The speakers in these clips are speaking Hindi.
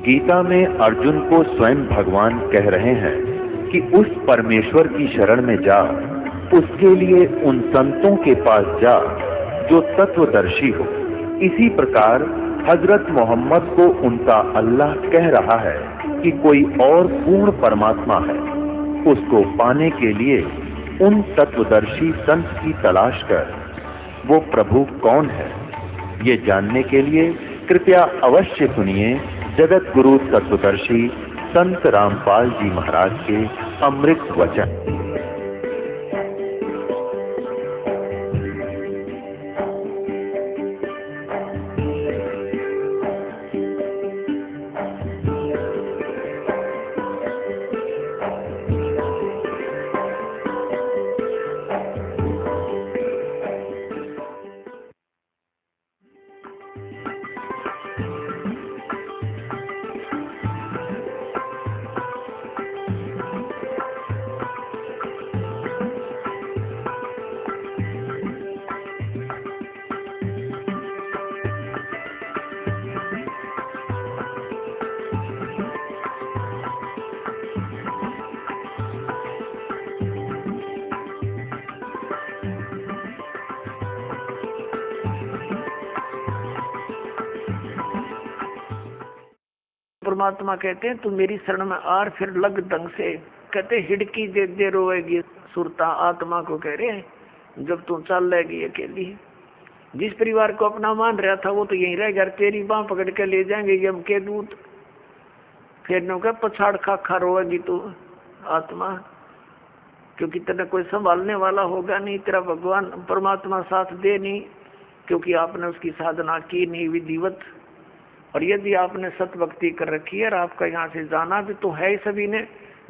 गीता में अर्जुन को स्वयं भगवान कह रहे हैं कि उस परमेश्वर की शरण में जा, उसके लिए उन संतों के पास जा जो तत्वदर्शी हो। इसी प्रकार हजरत मोहम्मद को उनका अल्लाह कह रहा है कि कोई और पूर्ण परमात्मा है। उसको पाने के लिए उन तत्वदर्शी संत की तलाश कर। वो प्रभु कौन है, ये जानने के लिए कृपया अवश्य सुनिए जगत गुरु तत्वदर्शी संत रामपाल जी महाराज के अमृत वचन। परमात्मा कहते हैं तू मेरी शरण में आर फिर लग ढंग से। कहते हिड़की दे दे रोएगी सुरता, आत्मा को कह रहे हैं जब तू चल लेगी अकेली। जिस परिवार को अपना मान रहा था वो तो यहीं रह गया, तेरी बांह पकड़ के ले जाएंगे यम के दूत। फिर न कहा पछाड़ खा खा रोएगी तू आत्मा, क्योंकि तेरा कोई संभालने वाला होगा नहीं, तेरा भगवान परमात्मा साथ दे नहीं, क्योंकि आपने उसकी साधना की नहीं विधिवत। और यदि आपने सत भक्ति कर रखी है और आपका यहाँ से जाना भी तो है ही सभी ने,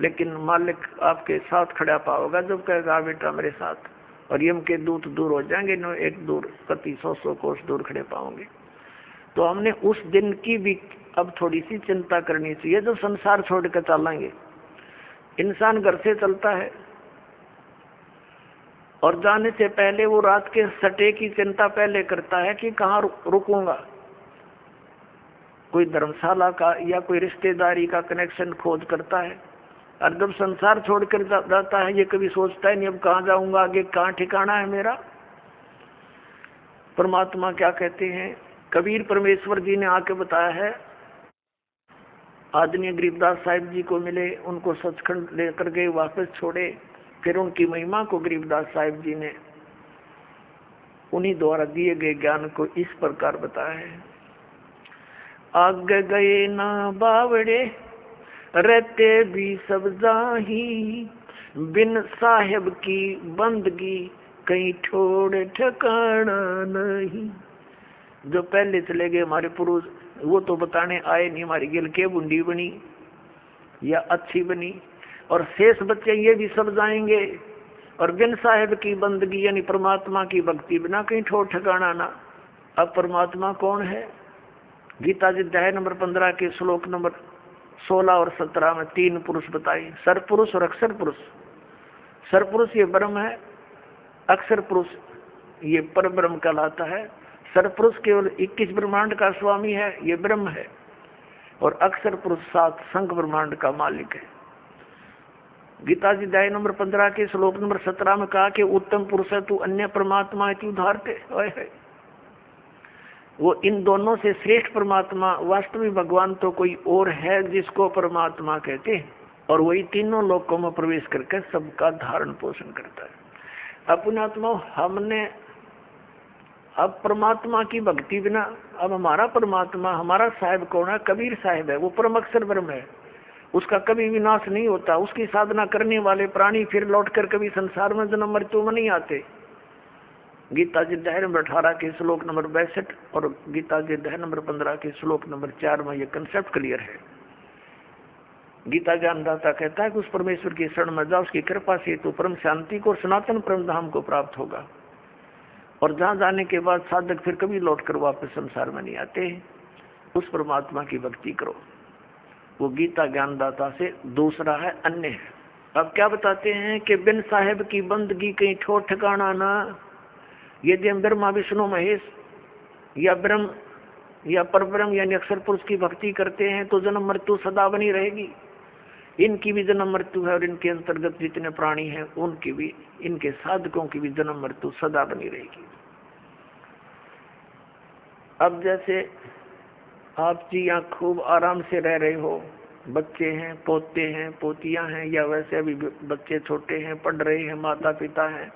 लेकिन मालिक आपके साथ खड़ा पाओगा जब कहेगा बेटा मेरे साथ। और यम के दूत दूर हो जाएंगे, न एक दूर कति 100 कोस दूर खड़े पाओगे। तो हमने उस दिन की भी अब थोड़ी सी चिंता करनी चाहिए जब संसार छोड़ कर चलेंगे। इंसान घर से चलता है और जाने से पहले वो रात के सटे की चिंता पहले करता है कि कहाँ रुकूंगा, कोई धर्मशाला का या कोई रिश्तेदारी का कनेक्शन खोज करता है। और जब संसार छोड़कर जाता है ये कभी सोचता है नहीं अब कहाँ जाऊंगा, आगे कहाँ ठिकाना है मेरा। परमात्मा क्या कहते हैं, कबीर परमेश्वर जी ने आके बताया है। आदरणीय गरीबदास साहिब जी को मिले, उनको सचखंड लेकर गए, वापस छोड़े, फिर उनकी महिमा को गरीबदास साहिब जी ने उन्हीं द्वारा दिए गए ज्ञान को इस प्रकार बताया है। आगे गए ना बावड़े रहते भी सब जाही, बिन साहेब की बंदगी कहीं छोड़ ठिकाना नहीं। जो पहले चले गए हमारे पुरुष वो तो बताने आए नहीं हमारी गिल के बुंडी बनी या अच्छी बनी, और शेष बच्चे ये भी सब जाएंगे। और बिन साहेब की बंदगी यानी परमात्मा की भक्ति बिना कहीं ठोर ठिकाना ना। अब परमात्मा कौन है, गीता जी अध्याय नंबर 15 के श्लोक नंबर 16 और 17 में 3 पुरुष बताए, सरपुरुष और अक्षर पुरुष। सरपुरुष ये ब्रह्म है, अक्षर पुरुष ये पर ब्रह्म कहलाता है। सरपुरुष केवल 21 ब्रह्मांड का स्वामी है, ये ब्रह्म है, और अक्षर पुरुष 7 संघ ब्रह्मांड का मालिक है। गीता जी अध्याय नंबर 15 के श्लोक नंबर 17 में कहा कि उत्तम पुरुष है तू अन्य परमात्मा है तू उधारते है। वो इन दोनों से श्रेष्ठ परमात्मा वास्तविक भगवान तो कोई और है जिसको परमात्मा कहते हैं, और वही तीनों लोकों में प्रवेश करके सबका धारण पोषण करता है। अपने आत्मा हमने अब परमात्मा की भक्ति बिना, अब हमारा परमात्मा हमारा साहिब कौन है, कबीर साहिब है, वो परम अक्षर ब्रह्म है, उसका कभी विनाश नहीं होता। उसकी साधना करने वाले प्राणी फिर लौटकर कभी संसार में जन्म मृत्यु में नहीं आते। गीता जी अध्याय नंबर 18 के श्लोक नंबर 62 और गीता जी अध्याय नंबर 15 के श्लोक नंबर 4 में यह कंसेप्ट क्लियर है। गीता ज्ञानदाता कहता है कि उस परमेश्वर की शरण में जाओ, उसकी कृपा से तो परम शांति को और सनातन परम धाम को प्राप्त होगा। और जहाँ जाने के बाद साधक फिर कभी लौटकर वापस संसार में नहीं आते। उस परमात्मा की भक्ति करो, वो गीता ज्ञानदाता से दूसरा है, अन्य है। अब क्या बताते हैं कि बिन साहेब की बंदगी कहीं ठोर ठिकाना ना। यदि हम ब्रह्मा विष्णु महेश या ब्रह्म या परब्रह्म यानी अक्षर पुरुष की भक्ति करते हैं तो जन्म मृत्यु सदा बनी रहेगी। इनकी भी जन्म मृत्यु है और इनके अंतर्गत जितने प्राणी हैं उनकी भी, इनके साधकों की भी जन्म मृत्यु सदा बनी रहेगी। अब जैसे आप जी यहाँ खूब आराम से रह रहे हो, बच्चे हैं, पोते हैं, पोतियां हैं, या वैसे अभी बच्चे छोटे हैं, पढ़ रहे हैं, माता पिता हैं,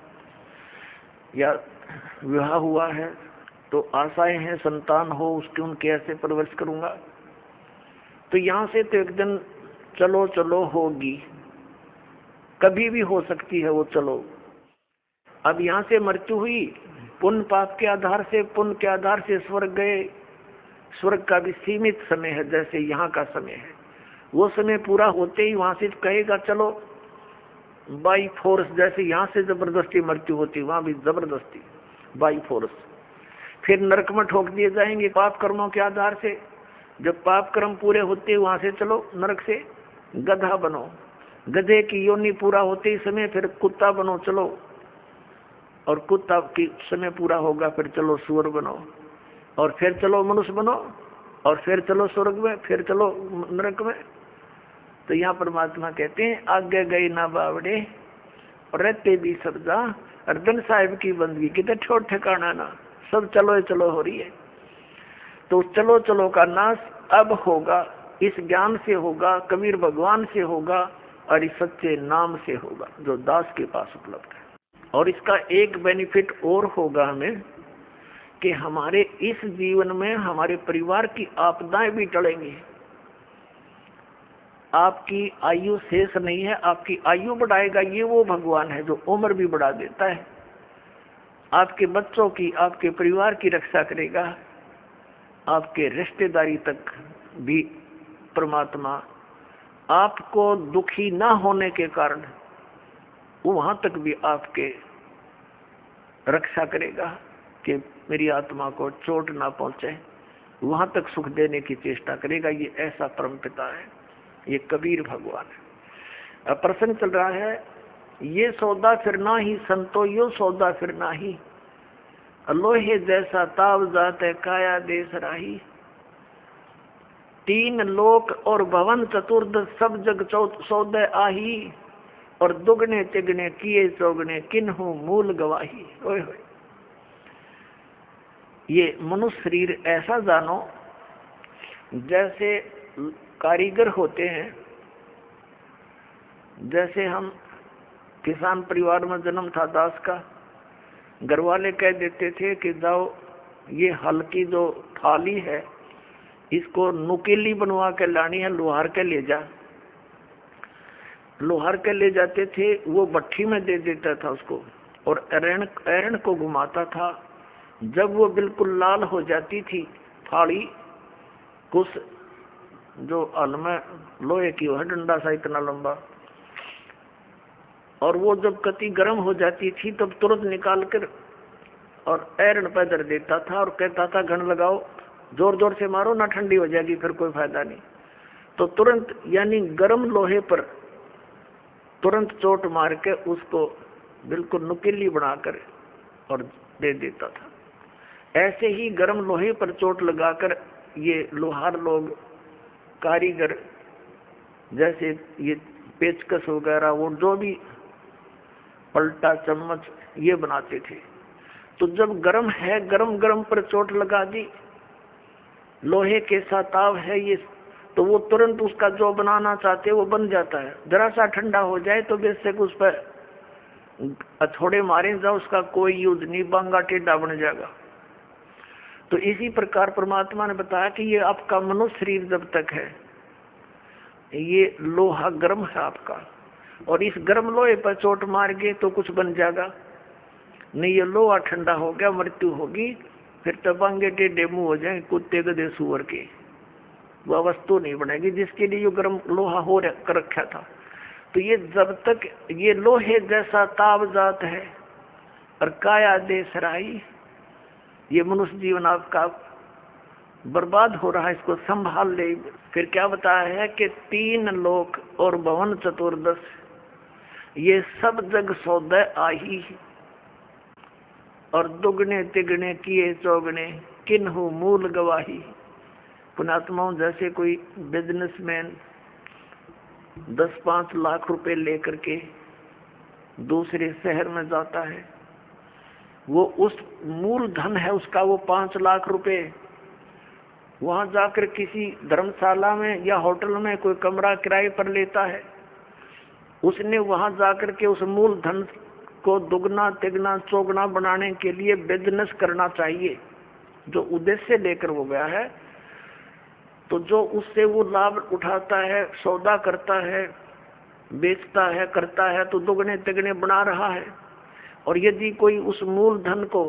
या विवाह हुआ है तो आशाएं हैं संतान हो उसकी, उनके ऐसे परवरिश करूंगा। तो यहाँ से तो एक दिन चलो चलो होगी, कभी भी हो सकती है वो चलो। अब यहाँ से मृत्यु हुई, पुण्य पाप के आधार से, पुण्य के आधार से स्वर्ग गए। स्वर्ग का भी सीमित समय है, जैसे यहाँ का समय है। वो समय पूरा होते ही वहां से कहेगा चलो बाई फोर्स, जैसे यहाँ से जबरदस्ती मृत्यु होती वहां भी जबरदस्ती बाई फोर्स। फिर नरक में ठोक दिए जाएंगे पाप कर्मों के आधार से। जब पाप कर्म पूरे होते वहां से चलो नरक से गधा बनो, गधे की योनि पूरा होते ही समय फिर कुत्ता बनो चलो, और कुत्ता की समय पूरा होगा फिर चलो सूअर बनो, और फिर चलो मनुष्य बनो, और फिर चलो स्वर्ग में, फिर चलो नरक में। तो यहाँ परमात्मा कहते हैं आगे गई ना बावड़े और रहते भी सब जा, अर्दन साहिब की बंदगी कितने छोट ठिकाना ना, सब चलो चलो हो रही है। तो चलो चलो का नाश अब होगा, इस ज्ञान से होगा, कबीर भगवान से होगा, और इस सच्चे नाम से होगा जो दास के पास उपलब्ध है। और इसका एक बेनिफिट और होगा हमें कि हमारे इस जीवन में हमारे परिवार की आपदाएं भी टलेंगी। आपकी आयु शेष नहीं है, आपकी आयु बढ़ाएगा ये वो भगवान है जो उम्र भी बढ़ा देता है। आपके बच्चों की, आपके परिवार की रक्षा करेगा, आपके रिश्तेदारी तक भी परमात्मा आपको दुखी ना होने के कारण वहां तक भी आपके रक्षा करेगा कि मेरी आत्मा को चोट ना पहुंचे, वहां तक सुख देने की चेष्टा करेगा। ये ऐसा परम पिता है, ये कबीर भगवान है। अब प्रश्न चल रहा है, ये सौदा फिर ना ही संतो यो सौदा फिर ना ही, लोहे जैसा ताव जात है काया देश राही। तीन लोक और भवन चतुर्दश सब जग सौदे आही, और दुगने तिगने किए चौगने किन्हू मूल गवाही। ओए होए, ये मनुष्य शरीर ऐसा जानो जैसे कारीगर होते हैं। जैसे हम किसान परिवार में जन्म था दास का, घर वाले कह देते थे कि जाओ ये हल की जो थाली है इसको नुकीली बनवा के लानी है, लोहार के ले जा। लोहार के ले जाते थे, वो भट्ठी में दे देता था उसको, और एरण को घुमाता था। जब वो बिल्कुल लाल हो जाती थी थाली, कुछ जो हल में लोहे की है, डंडा सा इतना लंबा, और वो जब कति गर्म हो जाती थी तब तुरंत निकाल कर और एरण पे धर देता था और कहता था घन लगाओ, जोर जोर से मारो ना ठंडी हो जाएगी, फिर कोई फायदा नहीं। तो तुरंत यानी गर्म लोहे पर तुरंत चोट मार के उसको बिल्कुल नुकीली बनाकर और दे देता था। ऐसे ही गर्म लोहे पर चोट लगाकर ये लोहार लोग, कारीगर, जैसे ये पेचकस वगैरह वो जो भी पलटा चम्मच ये बनाते थे। तो जब गर्म है, गरम गरम पर चोट लगा दी, लोहे के साथ ताव है ये, तो वो तुरंत उसका जो बनाना चाहते वो बन जाता है। जरा सा ठंडा हो जाए तो बेशक उस पर हथौड़े मारे जाओ, उसका कोई यूज नहीं, बांगा टेढ़ा बन जाएगा। तो इसी प्रकार परमात्मा ने बताया कि ये आपका मनुष्य शरीर जब तक है ये लोहा गर्म है आपका, और इस गर्म लोहे पर चोट मार गए तो कुछ बन जाएगा नहीं। ये लोहा ठंडा हो गया, मृत्यु होगी, फिर तो बांगे टेढ़े मुंह हो जाए कुत्ते गधे सुअर के, वह वस्तु नहीं बनेगी जिसके लिए ये गर्म लोहा हो कर रखा था। तो ये जब तक ये लोहे जैसा ताव जात है और काया देश राही, ये मनुष्य जीवन आपका बर्बाद हो रहा है, इसको संभाल ले। फिर क्या बताया है कि तीन लोक और भवन चतुर्दश ये सब जग सौदे आही, और दुगने तिगने किए चौगने किन्हू मूल गवाही। पुण्यात्माओं, जैसे कोई बिजनेसमैन 10-5 लाख रुपए लेकर के दूसरे शहर में जाता है, वो उस मूल धन है उसका वो 5 लाख रुपए, वहां जाकर किसी धर्मशाला में या होटल में कोई कमरा किराए पर लेता है। उसने वहां जाकर के उस मूल धन को दुगना तिगना चौगुना बनाने के लिए बिजनेस करना चाहिए, जो उद्देश्य लेकर वो गया है। तो जो उससे वो लाभ उठाता है, सौदा करता है, बेचता है, करता है, तो दुगने तिगने बना रहा है। और यदि कोई उस मूल धन को,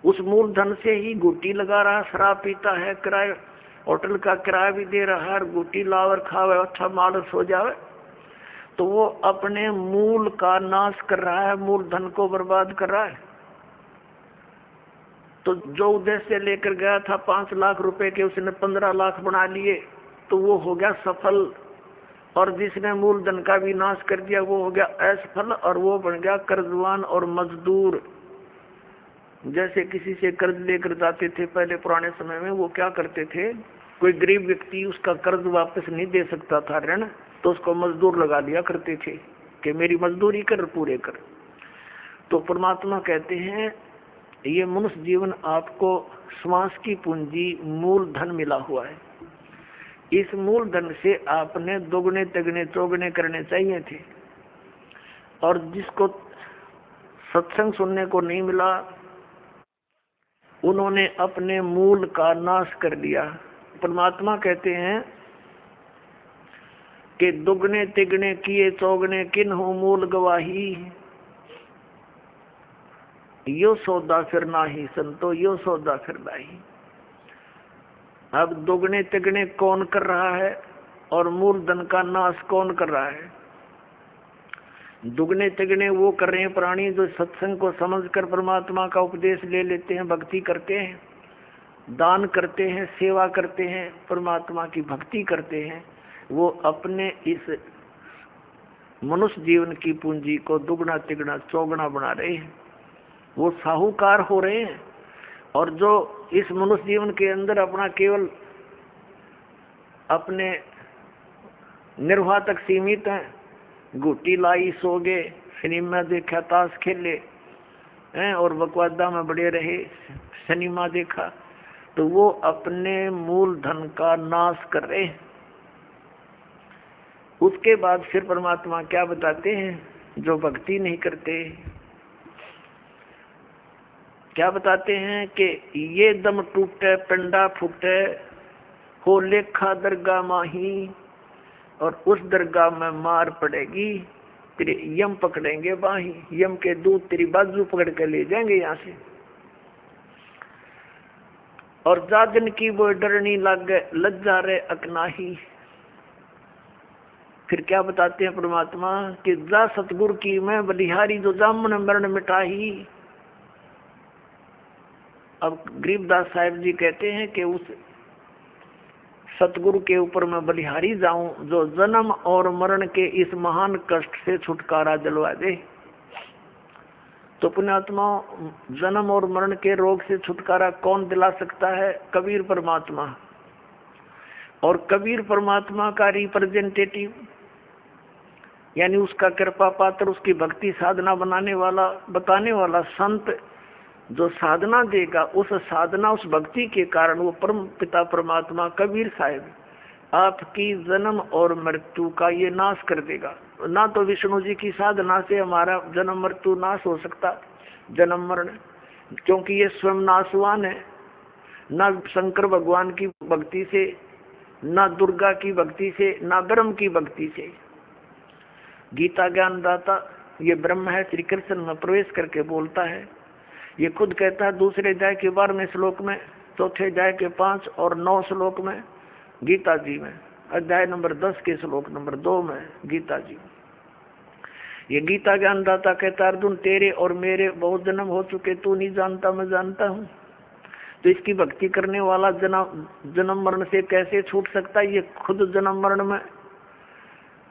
उस मूल धन से ही गुटी लगा रहा, शराब पीता है, किराए होटल का किराया भी दे रहा है, गुटी लावर खावे, अच्छा मालस हो जावे, तो वो अपने मूल का नाश कर रहा है, मूल धन को बर्बाद कर रहा है। तो जो उद्देश्य लेकर गया था 5 लाख रुपए के, उसने 15 लाख बना लिए, तो वो हो गया सफल। और जिसने मूल धन का भी नाश कर दिया वो हो गया असफल, और वो बन गया कर्जवान और मजदूर। जैसे किसी से कर्ज लेकर जाते थे पहले पुराने समय में, वो क्या करते थे, कोई गरीब व्यक्ति उसका कर्ज वापस नहीं दे सकता था ऋण, तो उसको मजदूर लगा लिया करते थे कि मेरी मजदूरी कर, पूरे कर। तो परमात्मा कहते हैं ये मनुष्य जीवन आपको श्वास की पूंजी मूल धन मिला हुआ है, इस मूल धन से आपने दोगुने तिगने चौगुने करने चाहिए थे। और जिसको सत्संग सुनने को नहीं मिला, उन्होंने अपने मूल का नाश कर दिया। परमात्मा कहते हैं कि दुगने तिगने किए चौगने किन्हु मूल गवाही, यो सौदा फिर नाही संतो, यो सौदा फिर नाही। अब दुगने तिगने कौन कर रहा है और मूल धन का नाश कौन कर रहा है? दुगने तिगने वो कर रहे हैं प्राणी जो सत्संग को समझकर परमात्मा का उपदेश ले लेते हैं, भक्ति करते हैं, दान करते हैं, सेवा करते हैं, परमात्मा की भक्ति करते हैं। वो अपने इस मनुष्य जीवन की पूंजी को दुगना तिगना चौगुना बना रहे हैं, वो साहूकार हो रहे हैं। और जो इस मनुष्य जीवन के अंदर अपना केवल अपने निर्वाह तक सीमित है, गुटी लाई, सो गए, सिनेमा देखा, ताश खेले हैं और बकवादा में बड़े रहे, सिनेमा देखा, तो वो अपने मूल धन का नाश कर रहे हैं। उसके बाद फिर परमात्मा क्या बताते हैं, जो भक्ति नहीं करते क्या बताते हैं कि ये दम टूटे पिंडा फूटे, हो लेखा दरगाह माही, और उस दरगाह में मार पड़ेगी, तेरे यम पकड़ेंगे बाही, यम के दूत तेरी बाजू पकड़ के ले जाएंगे यहाँ से। और जागन की वो डरनी लागे, लज्जा रे अकनाही। फिर क्या बताते हैं परमात्मा कि जा सतगुरु की मैं बलिहारी, जो जामन मरण मिटाही। अब गरीबदास साहिब जी कहते हैं कि उस सतगुरु के ऊपर मैं बलिहारी जाऊं, जो जन्म और मरण के इस महान कष्ट से छुटकारा दिलवा दे। तो पुण्यात्मा, जन्म और मरण के रोग से छुटकारा कौन दिला सकता है? कबीर परमात्मा। और कबीर परमात्मा का रिप्रेजेंटेटिव, यानी उसका कृपा पात्र, उसकी भक्ति साधना बनाने वाला, बताने वाला संत जो साधना देगा, उस साधना उस भक्ति के कारण वो परम पिता परमात्मा कबीर साहिब आपकी जन्म और मृत्यु का ये नाश कर देगा। ना तो विष्णु जी की साधना से हमारा जन्म मृत्यु नाश हो सकता, जन्म मरण, क्योंकि ये स्वयं नाशवान है। ना शंकर भगवान की भक्ति से, ना दुर्गा की भक्ति से, ना ब्रह्म की भक्ति से। गीता ज्ञानदाता ये ब्रह्म है, श्री कृष्ण में प्रवेश करके बोलता है। ये खुद कहता है दूसरे अध्याय के 12वें श्लोक में, चौथे अध्याय के 5 और 9 श्लोक में गीता जी में, अध्याय नंबर 10 के श्लोक नंबर 2 में गीता जी। ये गीता ज्ञानदाता कहता, अर्जुन तेरे और मेरे बहुत जन्म हो चुके, तू नहीं जानता, मैं जानता हूँ। तो इसकी भक्ति करने वाला जन्म मरण से कैसे छूट सकता है? ये खुद जन्म मरण में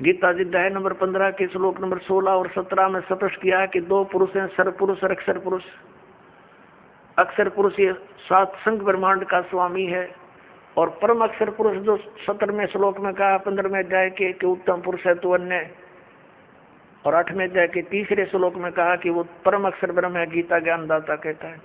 गीता जी अध्याय नंबर 15 के श्लोक नंबर 16 और 17 में स्पष्ट किया है कि 2 पुरुष हैं, सर पुरुष और अक्षर पुरुष। अक्षर पुरुष ये 7 संघ ब्रह्मांड का स्वामी है, और परम अक्षर पुरुष जो 17वें श्लोक में कहा 15वें अध्याय के उत्तम पुरुष है तो अन्य, और 8वें अध्याय के 3रे श्लोक में कहा कि वो परम अक्षर ब्रह्म है, गीता ज्ञानदाता कहता है।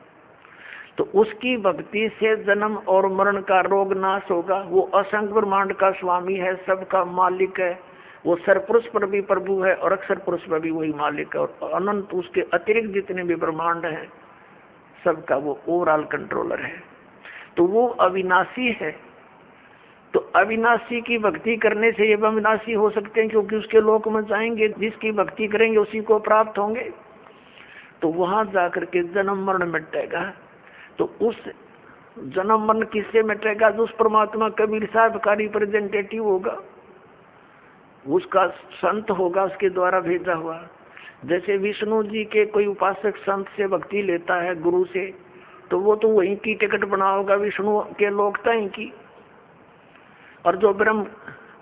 तो उसकी भक्ति से जन्म और मरण का रोग नाश होगा। वो असंख्य ब्रह्मांड का स्वामी है, सबका मालिक है। वो सरपुरुष पर भी प्रभु है और अक्षर पुरुष पर भी वही मालिक है, और अनंत उसके अतिरिक्त जितने भी ब्रह्मांड हैं सबका वो ओवरऑल कंट्रोलर है। तो वो अविनाशी है। तो अविनाशी की भक्ति करने से ये अविनाशी हो सकते हैं, क्योंकि उसके लोक में जाएंगे, जिसकी भक्ति करेंगे उसी को प्राप्त होंगे। तो वहां जाकर के जन्म मरण मिटेगा। तो उस जन्म मरण किससे मिटेगा? जो उस परमात्मा कबीर साहब का रिप्रेजेंटेटिव होगा, उसका संत होगा, उसके द्वारा भेजा हुआ। जैसे विष्णु जी के कोई उपासक संत से भक्ति लेता है गुरु से, तो वो तो वहीं की टिकट बना होगा विष्णु के लोकता ही की। और जो ब्रह्म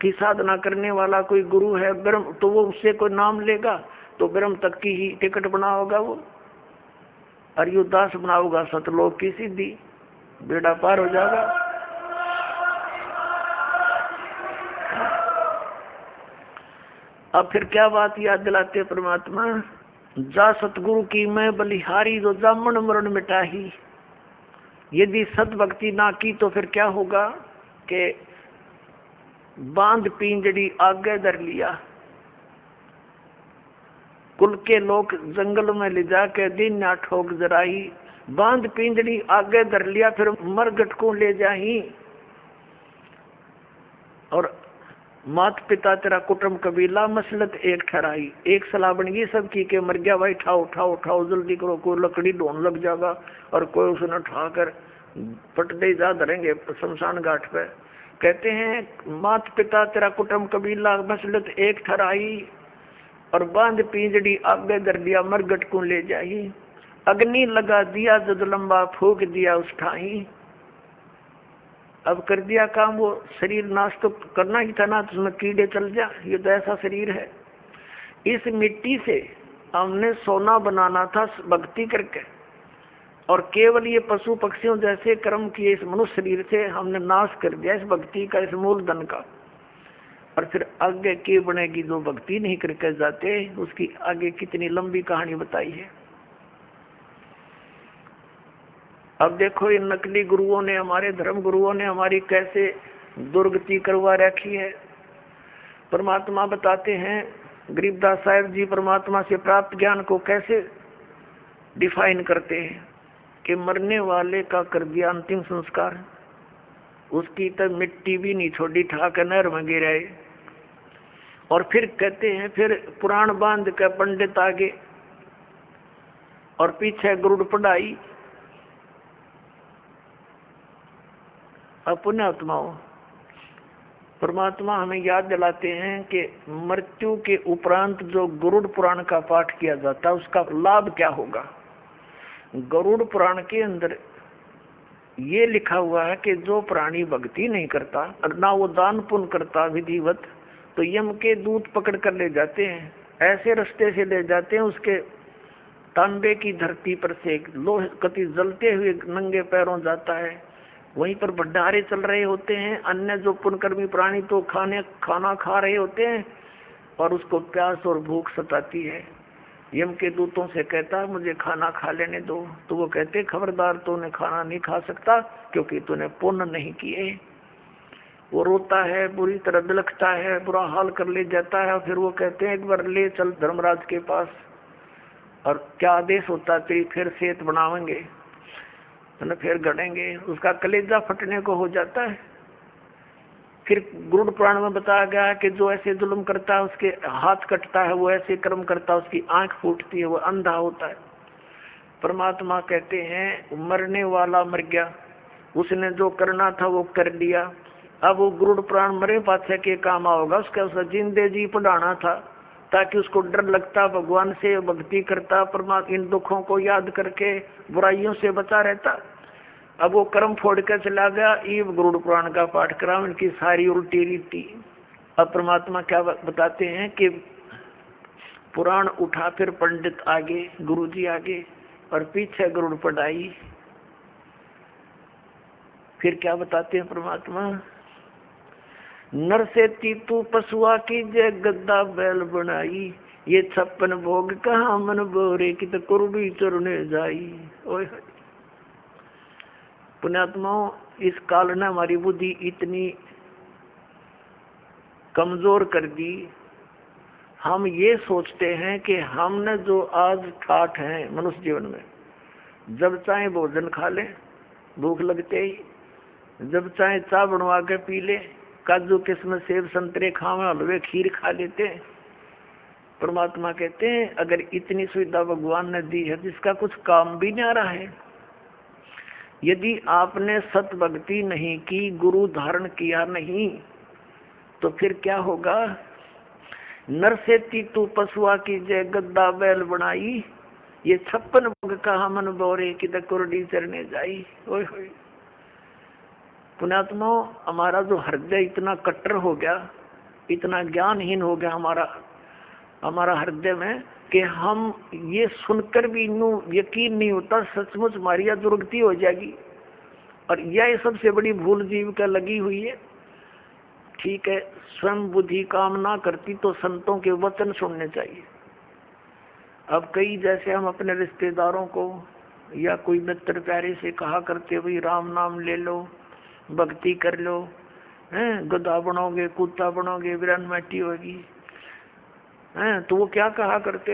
की साधना करने वाला कोई गुरु है ब्रह्म, तो वो उससे कोई नाम लेगा तो ब्रह्म तक की ही टिकट बना होगा वो। अरियुदास बना होगा सतलोक की सिद्धि, बेड़ा पार हो जाएगा। अब फिर क्या बात याद दिलाते परमात्मा? जा सतगुरु की मैं बलिहारी, जो जामन मरण मिटाही। यदि सत भक्ति ना की तो फिर क्या होगा कि बांध पिंजड़ी आगे धर लिया, कुल के लोग जंगल में ले जाके दिन ना ठोक जराही। बांध पिंजड़ी आगे धर लिया, फिर मरगट को ले जाही। और मात पिता तेरा कुटुंब कबीला मसलत एक ठहराई। एक सलाह बन गई सबकी के मर गया भाई, उठाओ उठाओ उठाओ जल्दी करो, कोई लकड़ी ढूंढ लग जाएगा और कोई उसने उठाकर पट दे जा धरेंगे शमशान घाट पे। कहते हैं मात पिता तेरा कुटुंब कबीला मसलत एक ठहराई, और बांध पिंजड़ी आगे धर दिया मरगट को ले जाही। अग्नि लगा दिया जद लंबा फूक दिया उस ठाही। अब कर दिया काम, वो शरीर नाश तो करना ही था ना, तो उसमें कीड़े चल जा, ये तो ऐसा शरीर है। इस मिट्टी से हमने सोना बनाना था भक्ति करके, और केवल ये पशु पक्षियों जैसे कर्म किए इस मनुष्य शरीर से हमने नाश कर दिया इस भक्ति का, इस मूलधन का। और फिर आगे की बनेगी जो भक्ति नहीं करके जाते, उसकी आगे कितनी लंबी कहानी बताई है। अब देखो इन नकली गुरुओं ने, हमारे धर्म गुरुओं ने हमारी कैसे दुर्गति करवा रखी है। परमात्मा बताते हैं, गरीबदास साहिब जी परमात्मा से प्राप्त ज्ञान को कैसे डिफाइन करते हैं कि मरने वाले का कर दिया अंतिम संस्कार, उसकी तब मिट्टी भी नहीं छोड़ी, ठाकर नहर में गिराए। और फिर कहते हैं फिर पुराण बांध के पंडित आगे और पीछे गुरुड़ पढ़ाई। अपने आत्माओं परमात्मा हमें याद दिलाते हैं कि मृत्यु के उपरांत जो गरुड़ पुराण का पाठ किया जाता है उसका लाभ क्या होगा। गरुड़ पुराण के अंदर ये लिखा हुआ है कि जो प्राणी भक्ति नहीं करता और ना वो दान पुण्य करता विधिवत, तो यम के दूत पकड़ कर ले जाते हैं, ऐसे रास्ते से ले जाते हैं उसके तांबे की धरती पर से लोह कति जलते हुए नंगे पैरों जाता है। वहीं पर भंडारे चल रहे होते हैं, अन्य जो पुण्यकर्मी प्राणी तो खाना खा रहे होते हैं और उसको प्यास और भूख सताती है। यम के दूतों से कहता है मुझे खाना खा लेने दो, तो वो कहते खबरदार तूने खाना नहीं खा सकता क्योंकि तूने पुण्य नहीं किए। वो रोता है, बुरी तरह बिलखता है, बुरा हाल कर ले जाता है। फिर वो कहते हैं एक बार ले चल धर्मराज के पास, और क्या आदेश होता तेरी फिर सेहत बनावेंगे, तो फिर गड़ेंगे। उसका कलेजा फटने को हो जाता है। फिर गरुड़ पुराण में बताया गया है कि जो ऐसे जुल्म करता है उसके हाथ कटता है, वो ऐसे कर्म करता है उसकी आंख फूटती है, वो अंधा होता है। परमात्मा कहते हैं मरने वाला मर गया, उसने जो करना था वो कर लिया। अब वो गरुड़ पुराण मरे पाछे के काम आओगा, उसका जिंदे जी पढ़ाना था ताकि उसको डर लगता, भगवान से भक्ति करता, परमात्मा इन दुखों को याद करके बुराइयों से बचा रहता। अब वो कर्म फोड़ कर चला गया, ईव गरुड़ पुराण का पाठ करा, उनकी सारी उल्टी रीति। अब परमात्मा क्या बताते हैं कि पुराण उठा, फिर पंडित आगे, गुरुजी आगे और पीछे गरुड़ पढ़ाई। फिर क्या बताते हैं परमात्मा, नर से तू पशुआ की जय गद्दा बैल बनाई, ये 56 भोग कहाँ मन बोरे की तो कुरुड़ी चरने जाई। ओए पुण्यात्माओं, इस काल ने हमारी बुद्धि इतनी कमजोर कर दी, हम ये सोचते हैं कि हमने जो आज ठाठ है मनुष्य जीवन में, जब चाहे भोजन खा ले भूख लगते ही, जब चाहे चाय बनवा के पी ले, काजू किस्म सेब संतरे खावे, हलवे खीर खा लेते हैं। परमात्मा कहते हैं अगर इतनी सुविधा भगवान ने दी है जिसका कुछ काम भी नहीं आ रहा है, यदि आपने सत भक्ति नहीं की, गुरु धारण किया नहीं, तो फिर क्या होगा। नर से तू पशुआ की जय गद्दा बैल बनाई, ये 56 भोग कहाँ मन बोरे की कुरडी चरने जाई। ओए होए पुण्यात्मा, हमारा जो हृदय इतना कट्टर हो गया, इतना ज्ञानहीन हो गया हमारा हृदय में, कि हम ये सुनकर भी यकीन नहीं होता सचमुच हमारी दुर्गति हो जाएगी। और यह सबसे बड़ी भूल जीव का लगी हुई है। ठीक है, स्वयं बुद्धि काम ना करती तो संतों के वचन सुनने चाहिए। अब कई जैसे हम अपने रिश्तेदारों को या कोई मित्र प्यारे से कहा करते, भाई राम नाम ले लो, भक्ति कर लो, हैं गधा बनोगे, कुत्ता बनोगे, वीरन माटी होगी, हैं तो वो क्या कहा करते,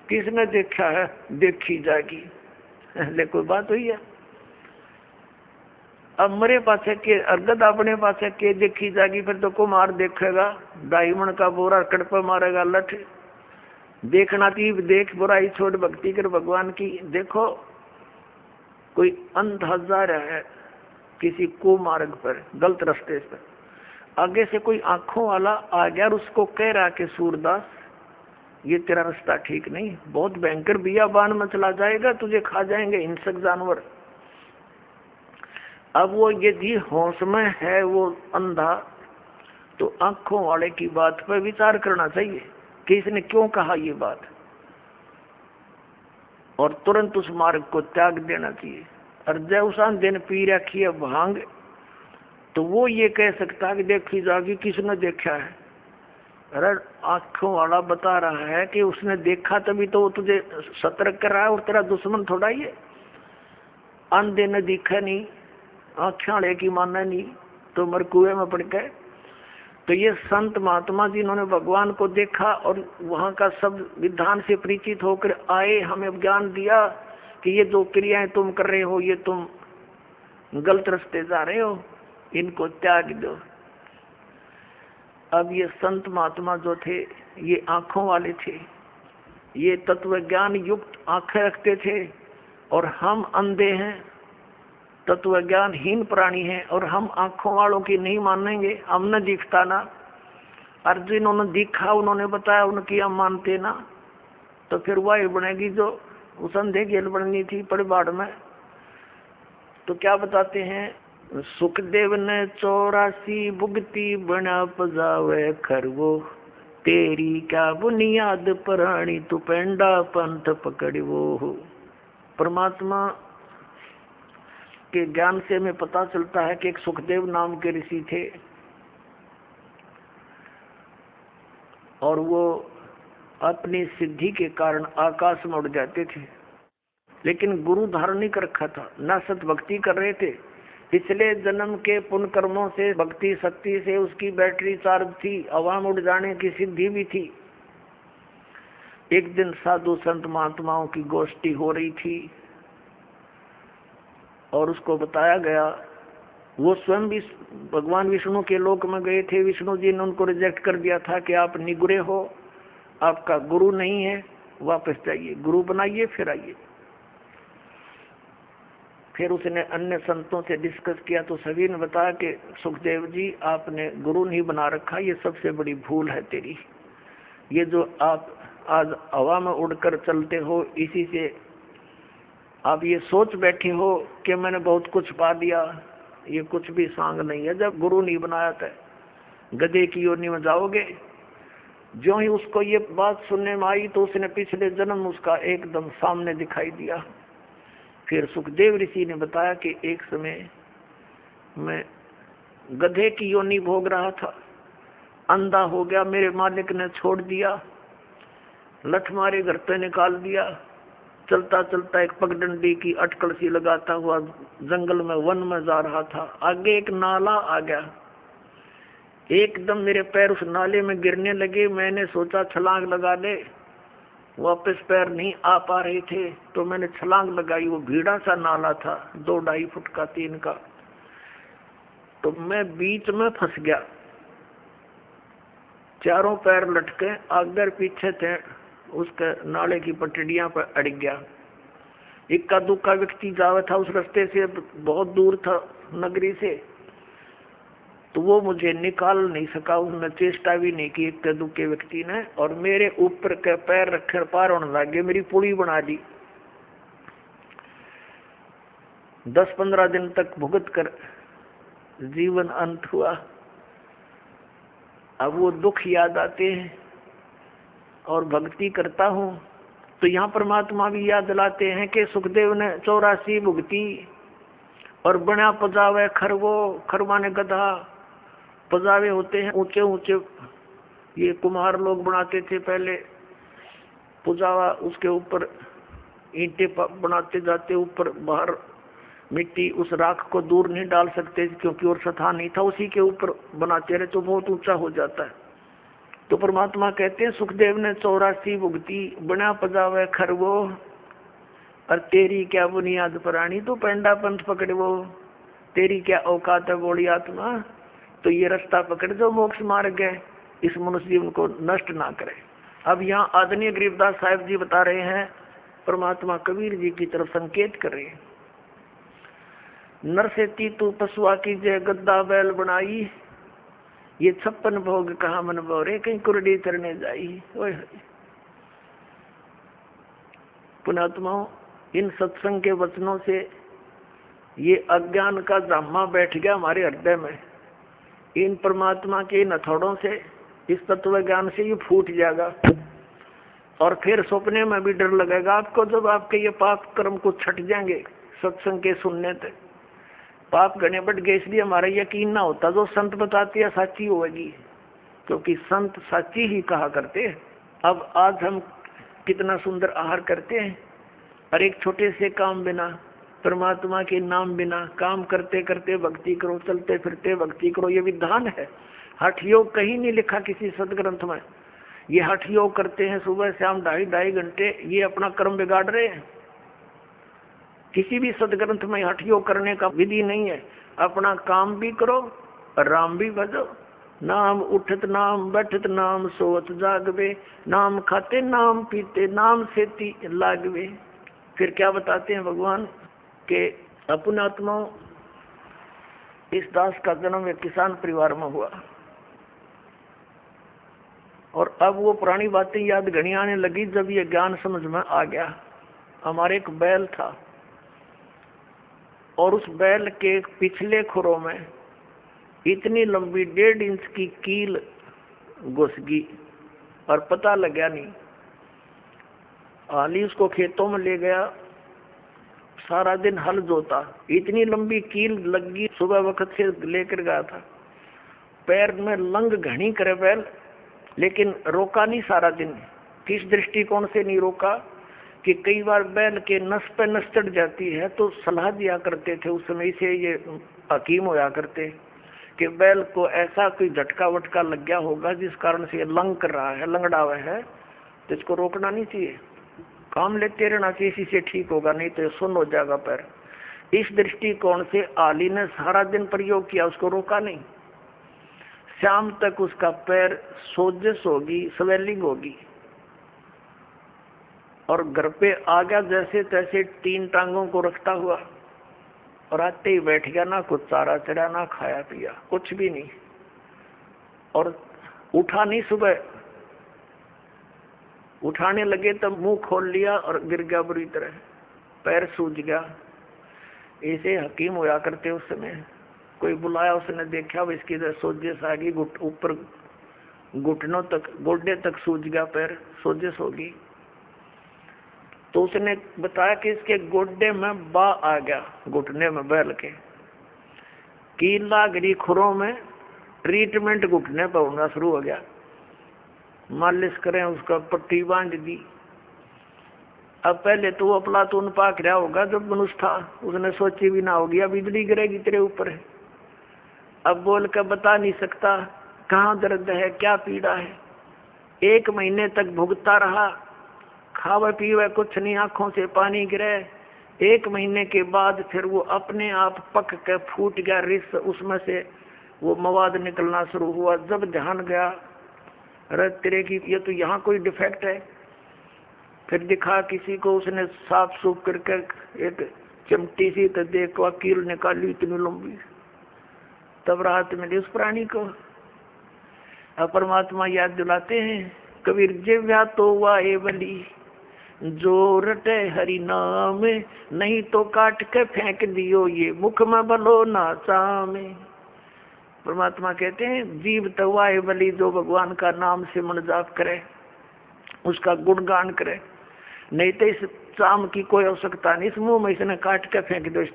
किसने देखा है देखी जाएगी। ले कोई बात हुई है। अब मरे पाछे के अर्गद अपने पाछे के देखी जाएगी, फिर तो कुमार देखेगा, डायमंड का बोरा कड़प मारेगा लठ। देखना थी देख, बुराई छोड़ भक्ति कर भगवान की। देखो कोई अंधा जा रहा है किसी कुमार्ग पर, गलत रास्ते पर, आगे से कोई आंखों वाला आ गया और उसको कह रहा कि सूरदास ये तेरा रास्ता ठीक नहीं, बहुत भयंकर बियाबान में चला जाएगा, तुझे खा जाएंगे हिंसक जानवर। अब वो यदि होश में है वो अंधा, तो आंखों वाले की बात पर विचार करना चाहिए कि इसने क्यों कहा ये बात, और तुरंत उस मार्ग को त्याग देना चाहिए। और जब उस दिन पी रखी है भांग, तो वो ये कह सकता है कि देखी जाएगी किसने देखा है। अरे आंखों वाला बता रहा है कि उसने देखा, तभी तो वो तुझे सतर्क कर रहा है, और तेरा दुश्मन थोड़ा ही है। अंधे ने दिखा नहीं, आँखें की माना नहीं, तो मर कुएं में पड़ गए। तो ये संत महात्मा जिन्होंने भगवान को देखा और वहाँ का सब विधान से परिचित होकर आए, हमें ज्ञान दिया कि ये जो क्रियाएं तुम कर रहे हो, ये तुम गलत रास्ते जा रहे हो, इनको त्याग दो। अब ये संत महात्मा जो थे ये आंखों वाले थे, ये तत्व ज्ञान युक्त आंखें रखते थे, और हम अंधे हैं, तत्व ज्ञानहीन प्राणी हैं, और हम आंखों वालों की नहीं मानेंगे। हमने दिखता ना, और जिन्होंने दिखा उन्होंने बताया उनकी हम मानते ना, तो फिर वही बनेगी जो उस अंधे गेल बननी थी पड़बाड़ में। तो क्या बताते हैं, सुखदेव ने 84 भुगती बना पजावे खरवो, तेरी क्या बुनियाद प्राणी तू पेंडा पंथ पकड़वो। परमात्मा के ज्ञान से हमें पता चलता है कि एक सुखदेव नाम के ऋषि थे, और वो अपनी सिद्धि के कारण आकाश में उड़ जाते थे, लेकिन गुरु धारण नहीं कर रखा था, न सत भक्ति कर रहे थे। पिछले जन्म के पुण्य कर्मों से, भक्ति शक्ति से उसकी बैटरी चार्ज थी, हवा में उड़ जाने की सिद्धि भी थी। एक दिन साधु संत महात्माओं की गोष्ठी हो रही थी, और उसको बताया गया, वो स्वयं भी भगवान विष्णु के लोक में गए थे। विष्णु जी ने उनको रिजेक्ट कर दिया था कि आप निगुरे हो, आपका गुरु नहीं है, वापस जाइए, गुरु बनाइए फिर आइए। फिर उसने अन्य संतों से डिस्कस किया, तो सभी ने बताया कि सुखदेव जी आपने गुरु नहीं बना रखा, ये सबसे बड़ी भूल है तेरी। ये जो आप आज हवा में उड़कर चलते हो, इसी से आप ये सोच बैठे हो कि मैंने बहुत कुछ पा दिया, ये कुछ भी सांग नहीं है। जब गुरु नहीं बनाया था, गधे की योनि में जाओगे। जो ही उसको ये बात सुनने में आई, तो उसने पिछले जन्म उसका एकदम सामने दिखाई दिया। फिर सुखदेव ऋषि ने बताया कि एक समय मैं गधे की योनि भोग रहा था, अंधा हो गया, मेरे मालिक ने छोड़ दिया, लठ मारे घर पे निकाल दिया। चलता चलता एक पगडंडी की अटकल सी लगाता हुआ जंगल में वन में जा रहा था। आगे एक नाला आ गया, एकदम मेरे पैर उस नाले में गिरने लगे। मैंने सोचा छलांग लगा ले, वापस पैर नहीं आ पा रहे थे तो मैंने छलांग लगाई। वो भीड़ा सा नाला था, 2-2.5 फुट का, 3 का, तो मैं बीच में फंस गया। चारों पैर लटके आगे और पीछे थे, उसके नाले की पटड़ियां पर अड़ गया। इक्का दुक्का व्यक्ति जावा था उस रास्ते से, बहुत दूर था नगरी से, तो वो मुझे निकाल नहीं सका, उसने चेष्टा भी नहीं की इक्के दुक्के व्यक्ति ने, और मेरे ऊपर के पैर रखे पार होने लगे, मेरी पुली बना दी। 10-15 दिन तक भुगत कर जीवन अंत हुआ। अब वो दुख याद आते हैं और भक्ति करता हूँ तो यहाँ परमात्मा भी याद दिलाते हैं कि सुखदेव ने 84 भुगती और बना पजावे खरवो, खरवा ने गधा। पजावे होते हैं ऊंचे ऊंचे, ये कुम्हार लोग बनाते थे पहले पुजावा, उसके ऊपर ईंटें बनाते जाते, ऊपर बाहर मिट्टी, उस राख को दूर नहीं डाल सकते क्योंकि और सथा नहीं था, उसी के ऊपर बनाते रहे तो बहुत ऊंचा हो जाता है। तो परमात्मा कहते हैं सुखदेव ने 84 भुगती, बना पजावे खरवो, और तेरी क्या बुनियाद प्राणी, तो पेंडा पंथ पकड़वो, तेरी क्या औकात है बोली आत्मा, तो ये रास्ता पकड़ जो मोक्ष मार्ग है, इस मनुष्य जीवन को नष्ट ना करे। अब यहाँ आदरणीय गरीबदास साहिब जी बता रहे हैं, परमात्मा कबीर जी की तरफ संकेत कर रहे हैं। नर से ती तू पशुआ की जय गद्दा बैल बनाई, ये 56 भोग कहा मन बोरे, कहीं कुरडी चरने जाई। पुणात्माओं, इन सत्संग के वचनों से ये अज्ञान का जामा बैठ गया हमारे हृदय में। इन परमात्मा के इन हथौड़ों से, इस तत्व ज्ञान से ये फूट जाएगा, और फिर सपने में भी डर लगेगा आपको जब आपके ये पाप कर्म को छट जाएंगे। सत्संग के सुनने तक पाप गणे बढ़ गए, इसलिए हमारा यकीन ना होता जो संत बताती है साची होगी, क्योंकि संत साची ही कहा करते हैं। अब आज हम कितना सुंदर आहार करते हैं, और एक छोटे से काम बिना, परमात्मा के नाम बिना, काम करते करते भक्ति करो, चलते फिरते भक्ति करो, ये विधान है। हठ योग कहीं नहीं लिखा किसी सदग्रंथ में। ये हठ योग करते हैं सुबह शाम 2.5 घंटे, ये अपना कर्म बिगाड़ रहे हैं। किसी भी सदग्रंथ में हठ योग करने का विधि नहीं है। अपना काम भी करो और राम भी भजो। नाम उठत नाम बैठत नाम सोत जागवे, नाम खाते नाम पीते नाम सेती लागवे। फिर क्या बताते हैं भगवान के अपने आत्माओं, इस दास का जन्म एक किसान परिवार में हुआ, और अब वो पुरानी बातें याद घनी आने लगी जब ये ज्ञान समझ में आ गया। हमारे एक बैल था, और उस बैल के पिछले खुरों में इतनी लंबी 1.5 इंच की कील घुस गई, और पता लगा नहीं। हाली उसको खेतों में ले गया, सारा दिन हल जोता, इतनी लंबी कील लग गई, सुबह वक्त से लेकर गया था। पैर में लंग घनी करे बैल, लेकिन रोका नहीं सारा दिन। किस दृष्टिकोण से नहीं रोका कि कई बार बैल के नस पे नस चढ़ जाती है, तो सलाह दिया करते थे उस समय से ये हकीम होया करते कि बैल को ऐसा कोई झटका वटका लग गया होगा जिस कारण से ये लंग कर रहा है, लंगड़ा हुआ है, तो इसको रोकना नहीं चाहिए, काम लेते रहना चाहिए, इसी से ठीक होगा, नहीं तो सुन्न हो जाएगा पैर। इस दृष्टिकोण से आली ने सारा दिन प्रयोग किया, उसको रोका नहीं। शाम तक उसका पैर सोजस होगी, स्वेलिंग होगी, और घर पे आ गया जैसे तैसे 3 टांगों को रखता हुआ, और आते ही बैठ गया, ना कुछ चारा चढ़ा, ना खाया पिया, कुछ भी नहीं, और उठा नहीं। सुबह उठाने लगे तब मुंह खोल लिया और गिर गया बुरी तरह, पैर सूज गया। ऐसे हकीम होया करते उस समय। कोई बुलाया, उसने देखा वो इसकी सोजस आ गई, ऊपर घुटनों तक, गोडे तक सूज गया, पैर सोजस होगी। तो उसने बताया कि इसके गोडे में बा आ गया, घुटने में बैल के। कील लाग रही खुरों में, ट्रीटमेंट घुटने पर होना शुरू हो गया, मालिश करें, उसका पट्टी बांध दी। अब पहले तो वो अफलातून पाक रहा होगा जब मनुष्य था, उसने सोची भी ना होगी अब बिजली गिरेगी तेरे ऊपर। अब बोल कर बता नहीं सकता कहाँ दर्द है, क्या पीड़ा है। 1 महीने तक भुगता रहा, खावे पीवे कुछ नहीं, आंखों से पानी गिरे। 1 महीने के बाद फिर वो अपने आप पक के फूट गया रिस, उसमें से वो मवाद निकलना शुरू हुआ। जब ध्यान गया, अरे तेरे की ये तो यहाँ कोई डिफेक्ट है। फिर दिखा किसी को, उसने साफ सूफ करके एक चिमटी सी तो देखो कील निकाली इतनी लंबी, तब राहत मिली उस प्राणी को। अब परमात्मा याद दिलाते हैं, कबीर जिव्या तो वाहे बली जो रटे हरि नाम, नहीं तो काट के फेंक दियो ये मुख में बलो ना चामे। परमात्मा कहते हैं जीव तो वाहे बली जो भगवान का नाम से मन जाप करे, उसका गुणगान करे, नहीं तो इस चाम की कोई आवश्यकता नहीं, इस मुंह में इसने काट के फेंक दो। इस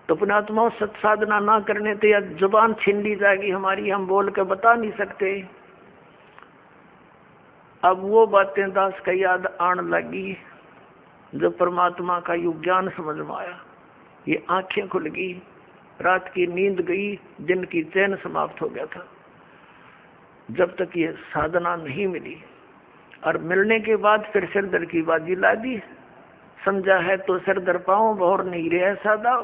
तो पुण्यात्मा सत साधना ना करने तो या जुबान छीन ली जाएगी हमारी, हम बोल के बता नहीं सकते। अब वो बातें दास का याद आने लगी जब परमात्मा का युग ज्ञान समझ में आया, ये आंखें खुल गई, रात की नींद गई, दिन की चैन समाप्त हो गया था। जब तक ये साधना नहीं मिली और मिलने के बाद फिर सिर दर की बाजी ला दी, समझा है तो सिर दर पाऊं बहुर नहीं रहे सादा।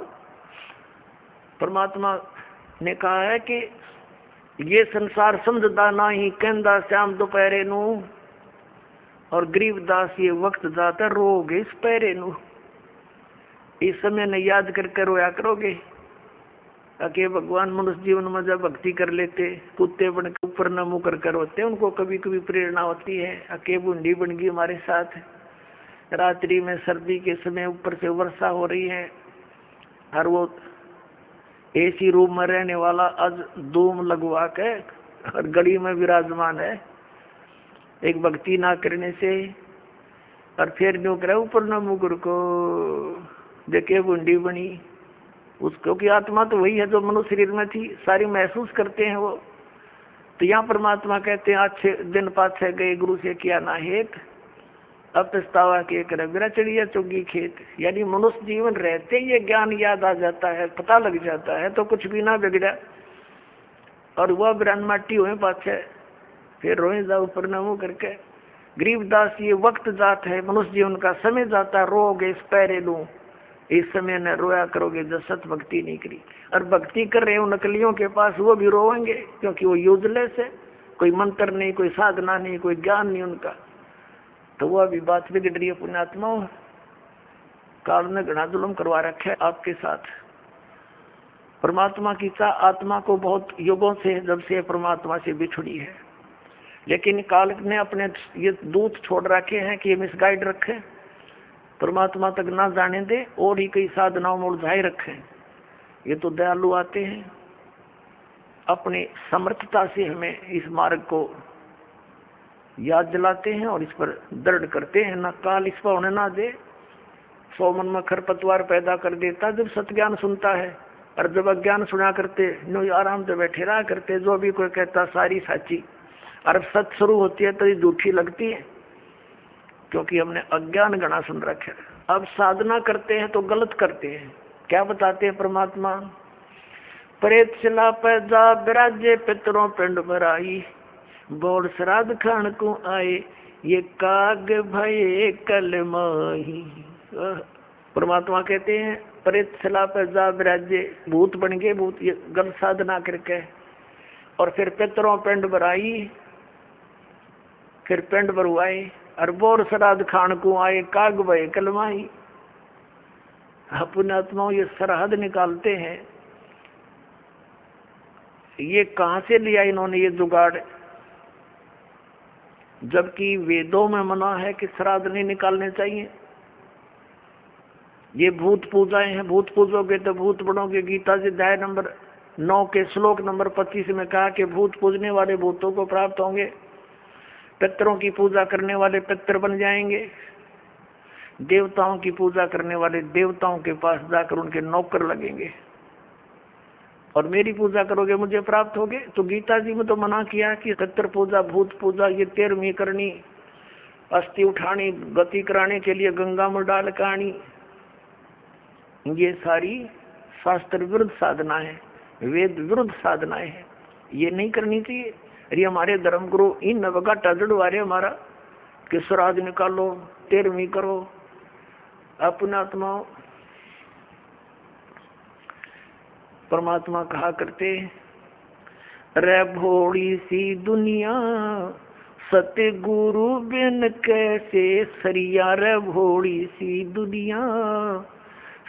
परमात्मा ने कहा है कि ये संसार समझदा ना ही कहंदा श्याम दोपहरे नू, और गरीबदास ये वक्त जाता रोगे इस पैरे नू। इस समय ने याद करके रोया करोगे कि भगवान मनुष्य जीवन में जब भक्ति कर लेते, कुत्ते बन के ऊपर न मुँह कर होते, उनको कभी कभी प्रेरणा होती है। अके बूंदी बन गई हमारे साथ, रात्रि में सर्दी के समय ऊपर से वर्षा हो रही है, और वो एसी रूम में रहने वाला आज धूम लगवा के और गली में विराजमान है, एक भक्ति ना करने से। और फिर न्यू करे ऊपर न मुकर को देखे बूंदी बनी उसको, की आत्मा तो वही है जो मनुष्य शरीर में थी, सारी महसूस करते हैं वो। तो यहाँ परमात्मा कहते हैं अच्छे दिन पाछे गए गुरु से किया ना हेत, अब पछतावा के करे बिरा चिड़िया चुगी खेत। यानी मनुष्य जीवन रहते ये ज्ञान याद आ जाता है, पता लग जाता है तो कुछ भी ना बिगड़ा। और वह बिरान माटी हुए पाछे फिर रोए जाओ ऊपर न मुँह करके। गरीबदास ये वक्त जात है, मनुष्य जीवन का समय जाता, रोगे इस पैरे लूं, इस समय न रोया करोगे जब सत भक्ति नहीं करी। और भक्ति कर रहे हो नकलियों के पास, वो भी रोएंगे क्योंकि वो यूजलेस है, कोई मंत्र नहीं, कोई साधना नहीं, कोई ज्ञान नहीं उनका। तो वो अभी बात बिगड़ रही है। पुण्यात्मा काल ने घना जुल्म करवा रखा है आपके साथ। परमात्मा की चाह आत्मा को बहुत युगों से जब से परमात्मा से बिछड़ी है, लेकिन काल ने अपने ये दूत छोड़ रखे हैं कि ये मिसगाइड रखे, परमात्मा तक ना जाने दे, और ही कई साधनाओं में उलझाए रखे। ये तो दयालु आते हैं, अपनी समर्थता से हमें इस मार्ग को याद दिलाते हैं और इस पर दृढ़ करते हैं। ना काल इस पर होने ना दे, 100 मन में खरपतवार पैदा कर देता जब सत्ज्ञान सुनता है, और जब अज्ञान सुना करते नो आराम से बैठे रहा करते। जो भी कोई कहता सारी साची, और सच शुरू होती है तो ये झूठी लगती है, क्योंकि हमने अज्ञान गणा सुन रखे। अब साधना करते हैं तो गलत करते हैं। क्या बताते हैं परमात्मा, प्रेत शिला पैदा विराजे पितरों पिंड भराई, बोल श्राद्ध खान को आए ये काग भये कल माही। परमात्मा कहते हैं प्रेत शिला पैदा विराजे, भूत बन गए, भूत ये गलत साधना करके, और फिर पितरों पिंड भराई, फिर पिंड भरवाए, और बोर श्राद्ध खान को आए काग भये कल माही। पुण्यात्माओं ये सरहद निकालते हैं, ये कहां से लिया इन्होंने ये जुगाड़, जबकि वेदों में मना है कि श्राद्ध नहीं निकालने चाहिए। ये भूत पूजाएं हैं, भूत पूजोगे तो भूत बनोगे। गीता जी अध्याय नंबर 9 के श्लोक नंबर 25 में कहा कि भूत पूजने वाले भूतों को प्राप्त होंगे, पितरों की पूजा करने वाले पितर बन जाएंगे, देवताओं की पूजा करने वाले देवताओं के पास जाकर उनके नौकर लगेंगे। और मेरी पूजा करोगे मुझे प्राप्त होगे। तो गीता जी में तो मना किया कि पितृ पूजा, भूत पूजा, ये 13वीं करनी, अस्थि उठानी, गति कराने के लिए गंगा में डाल कानी, ये सारी शास्त्र विरुद्ध साधना है, वेद विरुद्ध साधनाएं है, ये नहीं करनी चाहिए। अरे हमारे धर्म गुरु इन नवगाटा जड़वारे हमारा कि श्राद्ध निकालो, 13वीं करो, अपना आत्मा। परमात्मा कहा करते, रे भोड़ी सी दुनिया सत्य गुरु बिन कैसे सरिया, रे भोड़ी सी दुनिया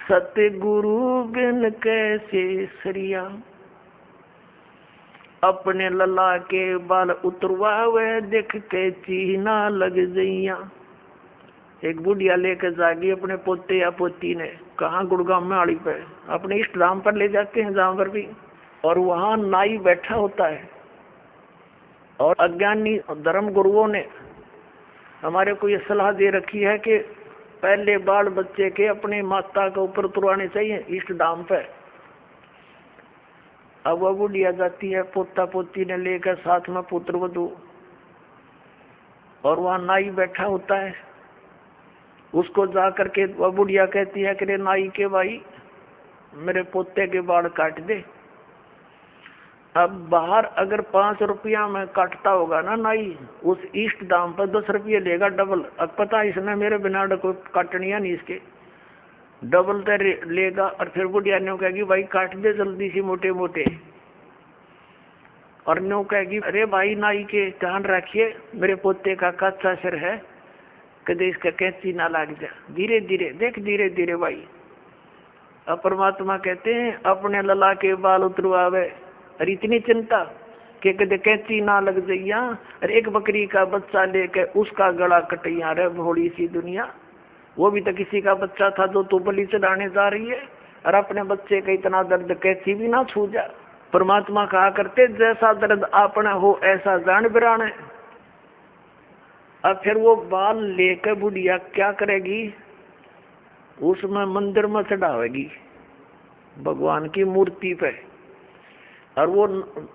सत्य गुरु बिन कैसे सरिया। अपने लला के बाल उतरवावे देख के चीना लग जइया। एक बुढ़िया लेकर जागी अपने पोते या पोती ने, कहाँ गुड़गांव में आड़ी पे अपने इष्ट धाम पर ले जाते हैं जहाँ पर भी, और वहाँ नाई बैठा होता है। और अज्ञानी धर्म गुरुओं ने हमारे को ये सलाह दे रखी है कि पहले बाल बच्चे के अपने माता के ऊपर उतरवाने चाहिए इष्ट धाम पे। अब वह बुढ़िया जाती है पोता पोती ने लेकर साथ में पुत्र वधू, और वहाँ नाई बैठा होता है। उसको जा करके वह बुढ़िया कहती है कि रे नाई के भाई मेरे पोते के बाल काट दे। अब बाहर अगर 5 रुपया में काटता होगा ना नाई, उस इष्ट दाम पर 10 रुपये लेगा डबल। अब पता इसने मेरे बिना कोई काटनिया नहीं, इसके डबल तो लेगा। और फिर बुढ़िया न्यू कहेगी भाई काट दे जल्दी सी मोटे मोटे, और न्यू कहेगी अरे भाई नाई के ध्यान रखिए मेरे पोते का कच्चा सिर है, कदे इसका कैंची ना लाग जा, धीरे धीरे देख, धीरे धीरे भाई। अब परमात्मा कहते हैं अपने लला के बाल उतरवावे, और इतनी चिंता कि कदे कैंची ना लग जाइया, और एक बकरी का बच्चा लेके उसका गला कटैया। रे भोड़ी सी दुनिया, वो भी तो किसी का बच्चा था जो तू बलि चढ़ाने जा रही है, और अपने बच्चे का इतना दर्द कैंची भी ना छू जा। परमात्मा कहा करते जैसा दर्द अपना हो ऐसा जान बिरान है। अब फिर वो बाल लेकर बुढ़िया क्या करेगी, उसमें मंदिर में चढ़ावेगी भगवान की मूर्ति पे, और वो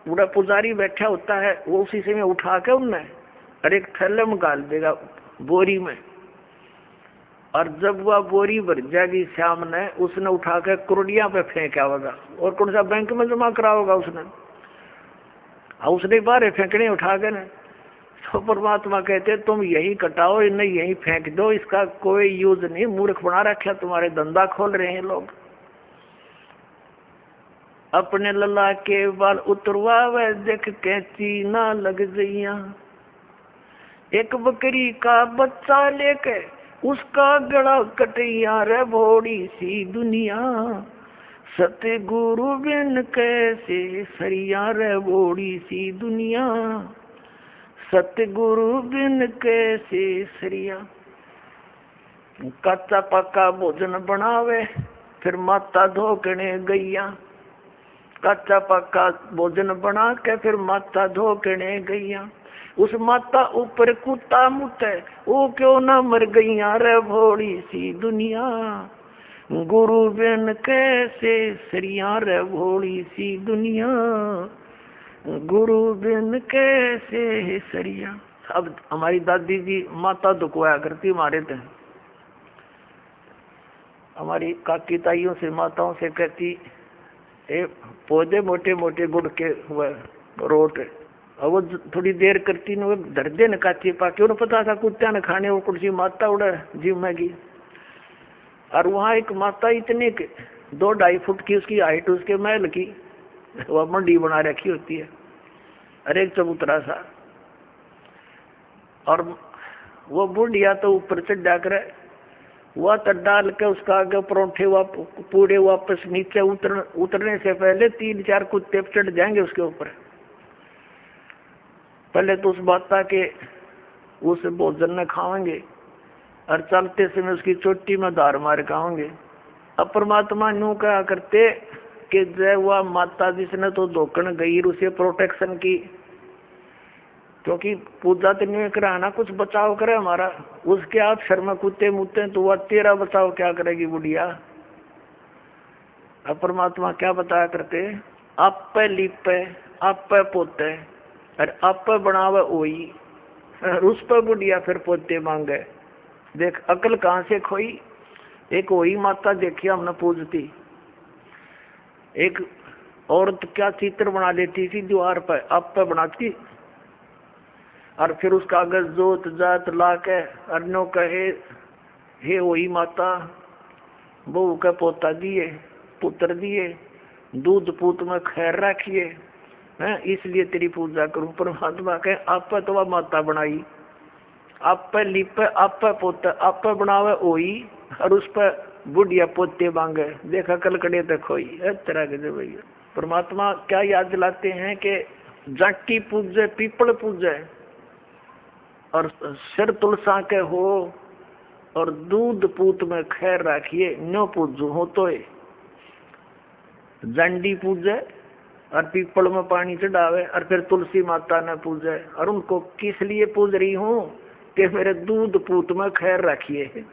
पूरा पुजारी बैठा होता है, वो उसी से में उठा के उनने और एक थैले में डाल देगा बोरी में। और जब वह बोरी भर जाएगी श्याम ने, उसने उठा के कुरडिया पे फेंका होगा, और कौन सा बैंक में जमा करा होगा उसने बाहर फेंकने उठा के न। तो परमात्मा कहते तुम यही कटाओ, इन्हें यही फेंक दो, इसका कोई यूज नहीं, मूर्ख बना रखा तुम्हारे, धंधा खोल रहे हैं लोग। अपने लला के बाल उतरवावे देख कैंची ना लग जइया। एक बकरी का बच्चा लेके उसका गला कटैया। रे भोड़ी सी दुनिया सत्य गुरु बिन कैसे सरिया। रे भोड़ी सी दुनिया सत्य गुरु बिन कैसे सरिया। कच्चा पक्का भोजन बनावे फिर माता धोकने गैया। कच्चा पक्का भोजन बना के फिर माता धोकने गैया। उस माता ऊपर कुत्ता मुते, वो क्यों ना मर गईया। रे भोड़ी सी दुनिया गुरु बिन कैसे सरिया। रे भोड़ी सी दुनिया गुरु बिन कैसे सरिया। अब हमारी दादी जी माता दुखवाया करती हमारे थे, हमारी काकी ताइयों से माताओं से कहती पौधे मोटे मोटे गुड़ के हुए रोट, और वो थोड़ी देर करती न दर्दे न काची पाके, उन्हें पता था कुत्ता न खाने, वो कुछ माता उड़ा जीव मैगी। और वहाँ एक माता इतने 2-2.5 फुट की उसकी हाइट, उसके महल की वह मंडी बना रखी होती है, और एक चबूतरा सा, और वो बुढ़िया तो ऊपर चढ़ा कर वह तो डाल के उसका आगे परोठे पूरे वापस नीचे उतरने से पहले 3-4 कुत्ते चढ़ जाएंगे उसके ऊपर। पहले तो उस माता के उस भोजन में खाएंगे, और चलते समय उसकी चोटी में धार मार खाएंगे। अब परमात्मा यूं कहा करते कि जय वह माता जिसने तो धोकन गई उसे प्रोटेक्शन की, क्योंकि पूजा तो नहीं कराना, कुछ बचाव करे हमारा, उसके आप शर्मा कुत्ते मुत्ते तो वह तेरा बचाव क्या करेगी बुढ़िया। अब परमात्मा क्या बताया करते, आप पे लिपे, आप पे पोते, और आप पे बनावे ओई, उस पर बुढ़िया फिर पोते मांगे। देख अकल कहाँ से खोई। एक वही माता देखी हमने पूजती, एक औरत क्या चित्र बना लेती थी दीवार पर, आप पे बनाती, और फिर उसका कागज जोत जात ला के अन्नो कहे हे वही माता बहू का पोता दिए, पुत्र दिए, दूध पूत में खैर रखिए, है इसलिए तेरी पूजा करूं। परमात्मा कहे आप पे तो वह माता बनाई, आप पे लिपे, आप पे पोते, आप पे बनावे ओई, और उस पर बुढ़िया पोते मांगे। देखा कलकड़े तक खोई इस तरह के। भैया परमात्मा क्या याद दिलाते हैं कि जाटी पूजे पीपल पूजे, और सिर तुलसा के हो, और दूध पूत में खैर रखिए, नो पूजू हो तो जंडी पूजे और पीपल में पानी चढ़ावे, और फिर तुलसी माता ने पूजे। और उनको किस लिए पूज रही हूँ कि मेरे दूध पूत में खैर रखिए।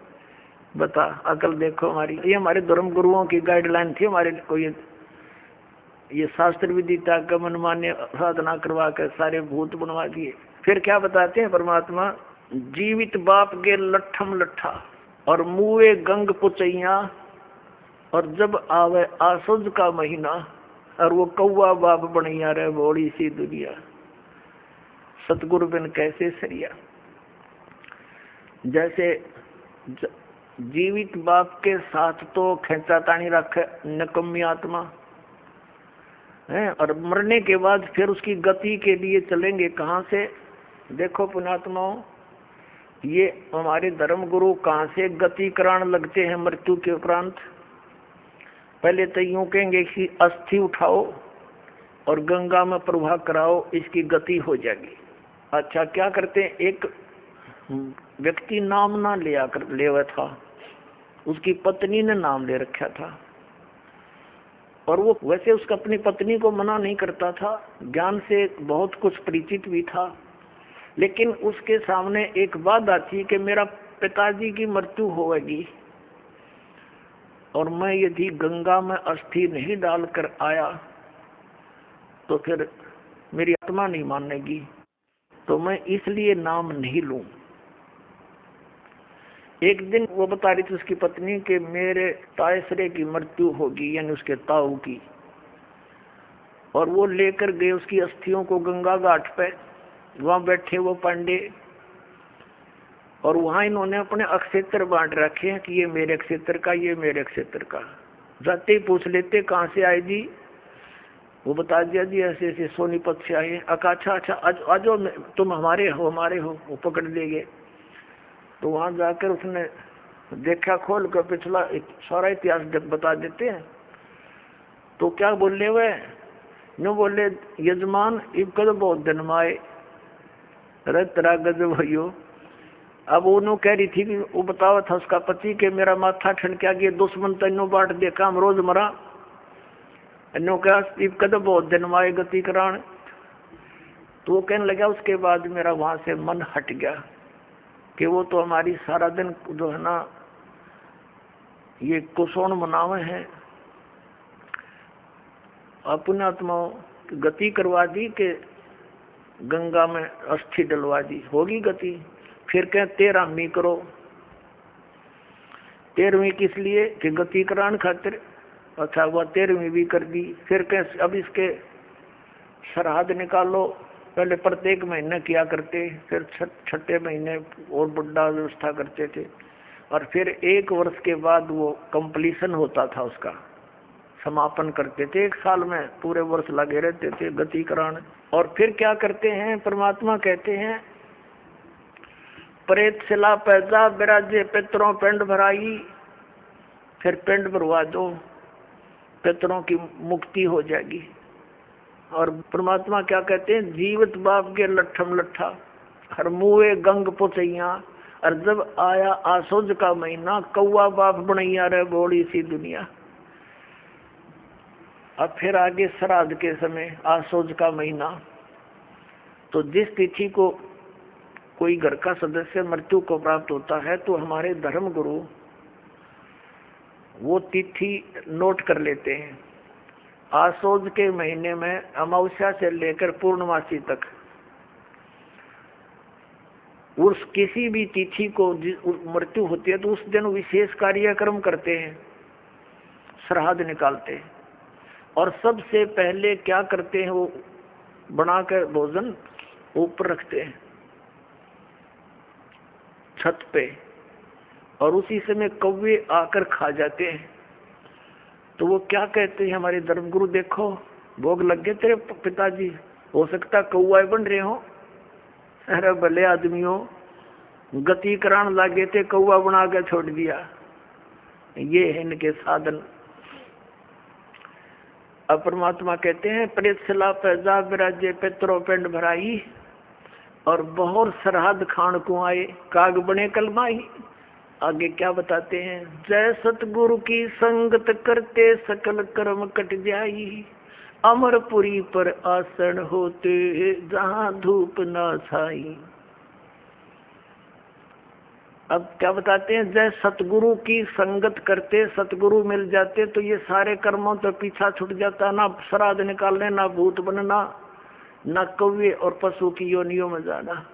बता अकल देखो हमारी। ये हमारे धर्म गुरुओं की गाइडलाइन थी हमारे को। ये शास्त्र विदिता का मनमान्य साधना करवा कर सारे भूत बनवा दिए। फिर क्या बताते हैं परमात्मा, जीवित बाप के लट्ठम लट्ठा, और मुए गंग पुचैया, और जब आवे आसुज का महीना, और वो कौआ बाप बनैया रे बोड़ी सी दुनिया। सतगुरु बिन कैसे सरिया। जैसे जीवित बाप के साथ तो खेचा तानी रखे नकम्मी आत्मा है, और मरने के बाद फिर उसकी गति के लिए चलेंगे कहाँ से। देखो पुण्यात्माओं, ये हमारे धर्म गुरु कहाँ से गति कराने लगते हैं मृत्यु के उपरांत। पहले तो यूं कहेंगे कि अस्थि उठाओ और गंगा में प्रवाह कराओ, इसकी गति हो जाएगी। अच्छा क्या करते हैं, एक व्यक्ति नाम ना लिया कर लेवा था, उसकी पत्नी ने नाम ले रखा था, और वो वैसे उसका अपनी पत्नी को मना नहीं करता था, ज्ञान से बहुत कुछ परिचित भी था, लेकिन उसके सामने एक बात आती कि मेरा पिताजी की मृत्यु होगी, और मैं यदि गंगा में अस्थि नहीं डालकर आया तो फिर मेरी आत्मा नहीं मानेगी, तो मैं इसलिए नाम नहीं लूं। एक दिन वो बता रही थी उसकी पत्नी कि मेरे तायसरे की मृत्यु होगी, यानी उसके ताऊ की, और वो लेकर गए उसकी अस्थियों को गंगा घाट पे। वहां बैठे वो पांडे, और वहां इन्होंने अपने अक्षेत्र बांट रखे हैं कि ये मेरे क्षेत्र का, ये मेरे क्षेत्र का। जाते ही पूछ लेते कहाँ से आए जी, वो बता दिया जी ऐसे ऐसे सोनीपत से आए। अच्छा अच्छा आज तुम हमारे हो, हमारे हो। वो पकड़ ले गए। तो वहां जाकर उसने देखा, खोल कर पिछला सारा इतिहास बता देते हैं। तो क्या बोले वे, नो बोले यजमान इब कद बहुत दिन माए तेरा गजब भैयो। अब वो कह रही थी कि वो बतावा था उसका पति के मेरा माथा ठनका गया, दुश्मन तैनो बाट देखा हम रोज मरा, नो क्या इब कद बहुत दिन माए गति करान। तो वो कहने लगा उसके बाद मेरा वहां से मन हट गया कि वो तो हमारी सारा दिन जो है ना ये कुशोण मनावे हैं, अपने आत्माओं गति करवा दी कि गंगा में अस्थि डलवा दी, होगी गति। फिर कहें 13वीं करो। 13वीं किस लिए कि गति कराने खातिर। अच्छा वह 13वीं भी कर दी। फिर कहें अब इसके श्राद्ध निकालो। पहले प्रत्येक महीने किया करते, फिर छठे महीने और बड़ा व्यवस्था करते थे, और फिर 1 वर्ष के बाद वो कंप्लीशन होता था, उसका समापन करते थे। 1 साल में पूरे वर्ष लगे रहते थे गति कराने। और फिर क्या करते हैं, परमात्मा कहते हैं प्रेत शिला पैदा बिराजे पितरों पिंड भराई। फिर पिंड भरवा दो, पितरों की मुक्ति हो जाएगी। और परमात्मा क्या कहते हैं, जीवित बाप के लट्ठम लट्ठा, हर मुए गंग पुचैया, और जब आया आसुज का महीना, कौआ बाप बनैया रे बोड़ी सी दुनिया। अब फिर आगे श्राद्ध के समय आसुज का महीना। तो जिस तिथि को कोई घर का सदस्य मृत्यु को प्राप्त होता है तो हमारे धर्म गुरु वो तिथि नोट कर लेते हैं, आसोज के महीने में अमावस्या से लेकर पूर्णमासी तक उस किसी भी तिथि को मृत्यु होती है तो उस दिन विशेष कार्यक्रम करते हैं, श्राद्ध निकालते हैं। और सबसे पहले क्या करते हैं, वो बनाकर भोजन ऊपर रखते हैं छत पे, और उसी समय कौवे आकर खा जाते हैं। तो वो क्या कहते हैं, हमारे धर्मगुरु, देखो भोग लग गए तेरे पिताजी, हो सकता कौआ बन रहे हो। अरे भले आदमियों, गति करान लागे थे, कौआ बना के छोड़ दिया। ये है इनके साधन। अब परमात्मा कहते हैं, प्रेतशिला पैजा विराजे पितरो पिंड भराई, और बहुत श्राद्ध खान को आए काग बने कलमाई। आगे क्या बताते हैं, जय सतगुरु की संगत करते सकल कर्म कट जाई, अमरपुरी पर आसन होते जहां धूप ना छाई। अब क्या बताते हैं, जय सतगुरु की संगत करते, सतगुरु मिल जाते तो ये सारे कर्मों तो पीछा छूट जाता, ना श्राद्ध निकालने, ना भूत बनना, ना कौवे और पशु की योनियों में जाना।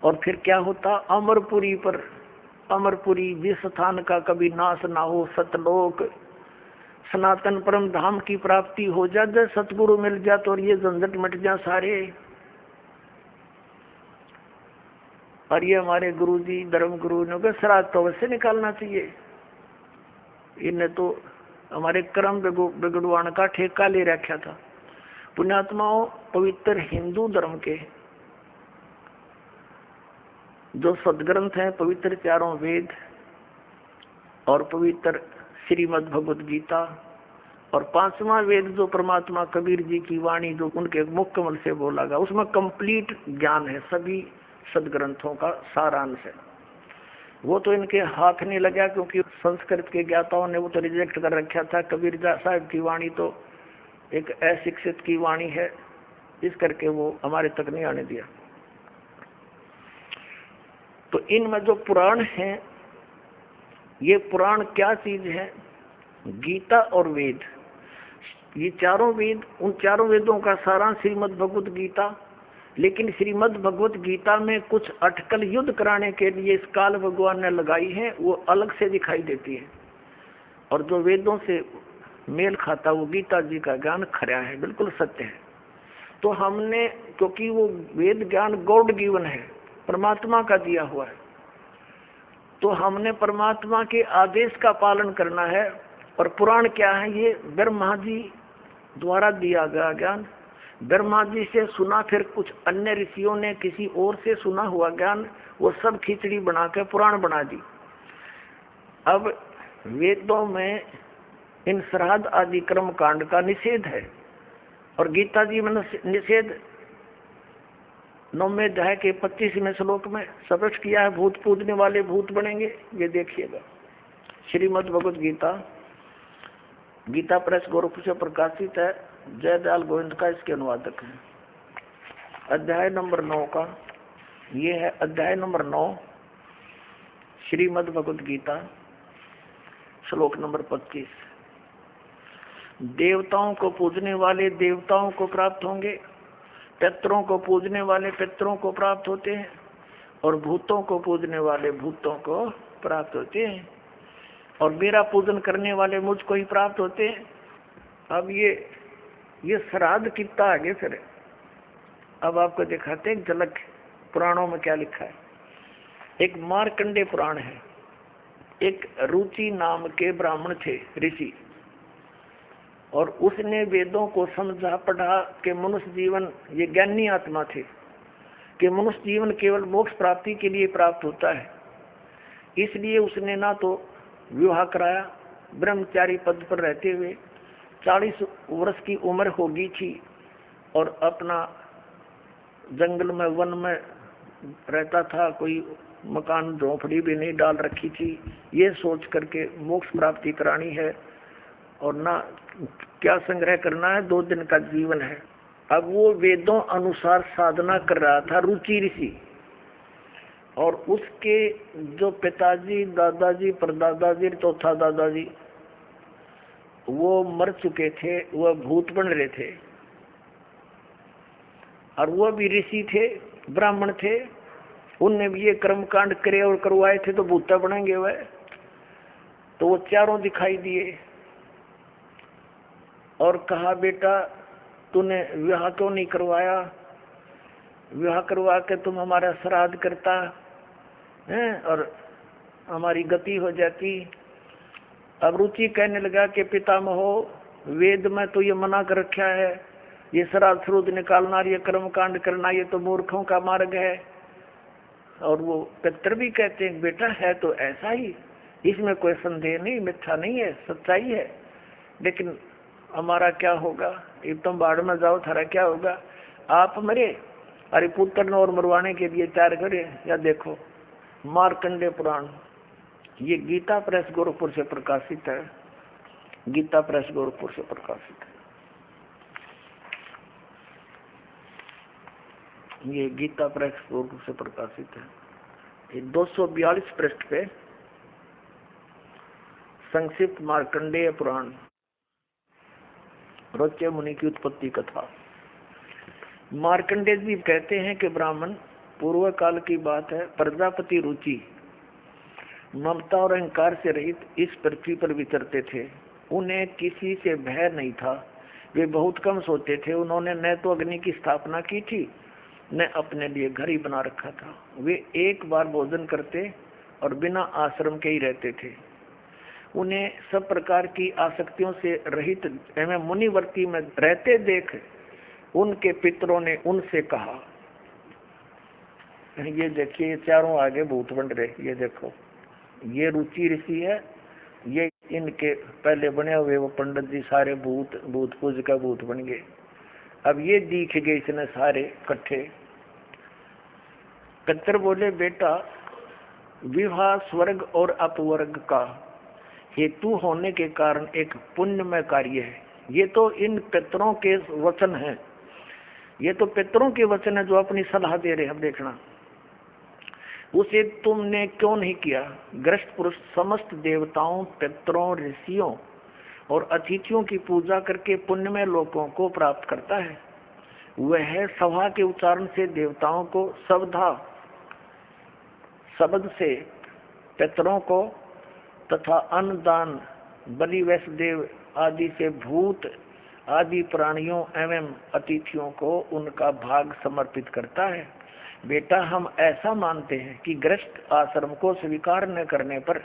और फिर क्या होता, अमरपुरी पर, अमरपुरी जिस स्थान का कभी नाश ना हो, सतलोक सनातन परम धाम की प्राप्ति हो जा, जब सतगुरु मिल जा तो, और ये झंझट मिट जा सारे। और ये हमारे गुरुजी धर्म गुरु ने कहा श्राद्ध तो अवश्य निकालना चाहिए। इन्हें तो हमारे कर्म बिगड़वाने का ठेका ले रखा था। पुण्यात्माओं, पवित्र हिंदू धर्म के जो सदग्रंथ हैं, पवित्र चारों वेद और पवित्र श्रीमद् भगवद गीता, और पांचवा वेद जो परमात्मा कबीर जी की वाणी जो उनके मुख कमल से बोला गया, उसमें कंप्लीट ज्ञान है, सभी सदग्रंथों का सारांश है। वो तो इनके हाथ नहीं लगा, क्योंकि संस्कृत के ज्ञाताओं ने वो तो रिजेक्ट कर रखा था। कबीर साहब की वाणी तो एक अशिक्षित की वाणी है, इस करके वो हमारे तक नहीं आने दिया। तो इनमें जो पुराण हैं, ये पुराण क्या चीज है, गीता और वेद, ये चारों वेद, उन चारों वेदों का सारांश श्रीमद् भगवद गीता। लेकिन श्रीमद् भगवद गीता में कुछ अटकल युद्ध कराने के लिए इस काल भगवान ने लगाई है, वो अलग से दिखाई देती है। और जो वेदों से मेल खाता वो गीता जी का ज्ञान खरा है, बिल्कुल सत्य है। तो हमने, क्योंकि वो वेद ज्ञान गॉड गिवन है, परमात्मा का दिया हुआ है, तो हमने परमात्मा के आदेश का पालन करना है। और पुराण क्या है, ये ब्रह्मा जी द्वारा दिया गया ज्ञान, ब्रह्मा जी से सुना, फिर कुछ अन्य ऋषियों ने किसी और से सुना हुआ ज्ञान, वो सब खिचड़ी बना के पुराण बना दी। अब वेदों में इन श्राद्ध आदि कर्म कांड का निषेध है, और गीता जी में निषेध 9वें अध्याय के 25वें श्लोक में स्पष्ट किया है, भूत पूजने वाले भूत बनेंगे। ये देखिएगा, श्रीमद् भगवद गीता, गीता प्रेस गोरखपुर से प्रकाशित है, जयदयाल गोविंद का इसके अनुवादक है। अध्याय नंबर 9 का, ये है अध्याय नंबर 9 श्रीमद् भगवद गीता, श्लोक नंबर 25। देवताओं को पूजने वाले देवताओं को प्राप्त होंगे, पितरों को पूजने वाले पितरों को प्राप्त होते हैं, और भूतों को पूजने वाले भूतों को प्राप्त होते हैं, और मेरा पूजन करने वाले मुझको ही प्राप्त होते हैं। अब ये श्राद्ध कितना आगे फिर, अब आपको दिखाते हैं झलक पुराणों में क्या लिखा है। एक मार्कंडे पुराण है, एक रुचि नाम के ब्राह्मण थे, ऋषि, और उसने वेदों को समझा पढ़ा कि मनुष्य जीवन, ये ज्ञानी आत्मा थे कि मनुष्य जीवन केवल मोक्ष प्राप्ति के लिए प्राप्त होता है। इसलिए उसने ना तो विवाह कराया, ब्रह्मचारी पद पर रहते हुए 40 वर्ष की उम्र होगी थी, और अपना जंगल में वन में रहता था, कोई मकान झोंपड़ी भी नहीं डाल रखी थी, ये सोच करके मोक्ष प्राप्ति करानी है, और ना क्या संग्रह करना है, 2 दिन का जीवन है। अब वो वेदों अनुसार साधना कर रहा था, रुचि ऋषि, और उसके जो पिताजी, दादाजी, परदादाजी, चौथा दादाजी, वो मर चुके थे, वह भूत बन रहे थे, और वो भी ऋषि थे, ब्राह्मण थे, उनने भी ये कर्म कांड करे और करवाए थे, तो भूता बनेंगे वह। तो वो चारों दिखाई दिए और कहा, बेटा तूने विवाह क्यों नहीं करवाया? विवाह करवा के तुम हमारा श्राद्ध करता है और हमारी गति हो जाती। अब रुचि कहने लगा कि पितामहो, वेद में तो ये मना कर रखा है, ये श्राद्ध श्रुद्ध निकालना, ये कर्म कांड करना, ये तो मूर्खों का मार्ग है। और वो पितर भी कहते हैं, बेटा है तो ऐसा ही, इसमें कोई संदेह नहीं, मिथ्या नहीं है, सच्चाई है। लेकिन हमारा क्या होगा? एक तुम बाढ़ में जाओ, थारा क्या होगा? आप मरे, अरे पुत्र और मरवाने के लिए तैयार करे। या देखो मार्कंडेय पुराण, ये गीता प्रेस गोरखपुर से प्रकाशित है, गीता प्रेस गोरखपुर से प्रकाशित है। ये गीता प्रेस गोरखपुर से प्रकाशित है। ये 242 पृष्ठ पे संक्षिप्त मार्कंडेय पुराण, रोच्य मुनि की उत्पत्ति कथा। मार्कंडेय जी कहते हैं कि ब्राह्मण, पूर्व काल की बात है, प्रजापति रुचि ममता और अहंकार से रहित इस पृथ्वी पर विचरते थे। उन्हें किसी से भय नहीं था, वे बहुत कम सोते थे। उन्होंने न तो अग्नि की स्थापना की थी, न अपने लिए घर ही बना रखा था। वे एक बार भोजन करते और बिना आश्रम के ही रहते थे। उन्हें सब प्रकार की आसक्तियों से रहित एवं मुनिवर्ती में रहते देख उनके पितरों ने उनसे कहा, ये देखिए चारों आगे भूत बन रहे, ये देखो ये रुचि ऋषि है, ये इनके पहले बने हुए वो पंडित जी सारे भूत पूज का भूत बन गए। अब ये दिख गए इसने सारे इकट्ठे। पितर बोले, बेटा विवाह स्वर्ग और अपवर्ग का हेतु होने के कारण एक पुण्यमय कार्य है। ये तो इन पितरों के वचन हैं, ये तो पितरों के वचन है जो अपनी सलाह दे रहे हैं। देखना उसे तुमने क्यों नहीं किया? ग्रस्त पुरुष समस्त देवताओं, पितरों, ऋषियों और अतिथियों की पूजा करके पुण्यमय लोकों को प्राप्त करता है। वह सभा के उच्चारण से देवताओं को शब्दा शब्द से पितरों को तथा अन्नदान बलि वैष्णदेव आदि से भूत आदि प्राणियों एवं अतिथियों को उनका भाग समर्पित करता है। बेटा हम ऐसा मानते हैं कि गृहस्थ आश्रम को स्वीकार न करने पर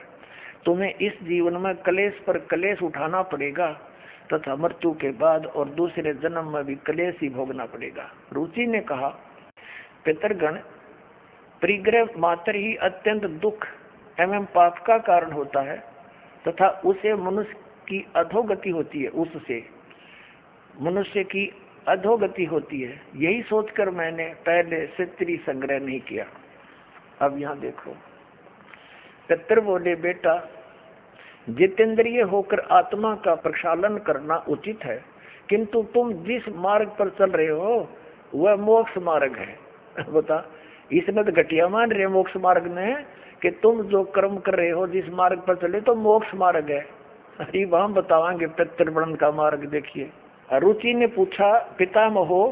तुम्हें इस जीवन में कलेश पर कलेश उठाना पड़ेगा तथा मृत्यु के बाद और दूसरे जन्म में भी कलेश ही भोगना पड़ेगा। रुचि ने कहा, पितरगण, परिग्रह मात्र ही अत्यंत दुख एवं पाप का कारण होता है तथा उसे मनुष्य की अधोगति होती है, उससे मनुष्य की अधोगति होती है। यही सोचकर मैंने पहले से स्त्री संग्रह नहीं किया। अब यहाँ देखो, पितर बोले, बेटा जितेंद्रिय होकर आत्मा का प्रक्षालन करना उचित है, किंतु तुम जिस मार्ग पर चल रहे हो वह मोक्ष मार्ग है। बता, इसमें तो घटिया मान रहे मोक्ष मार्ग में कि तुम जो कर्म कर रहे हो जिस मार्ग पर चले तो मोक्ष मार्ग है। अरे हम बतावांगे पितृवर्ण का मार्ग। देखिए, रुचि ने पूछा, पितामहो,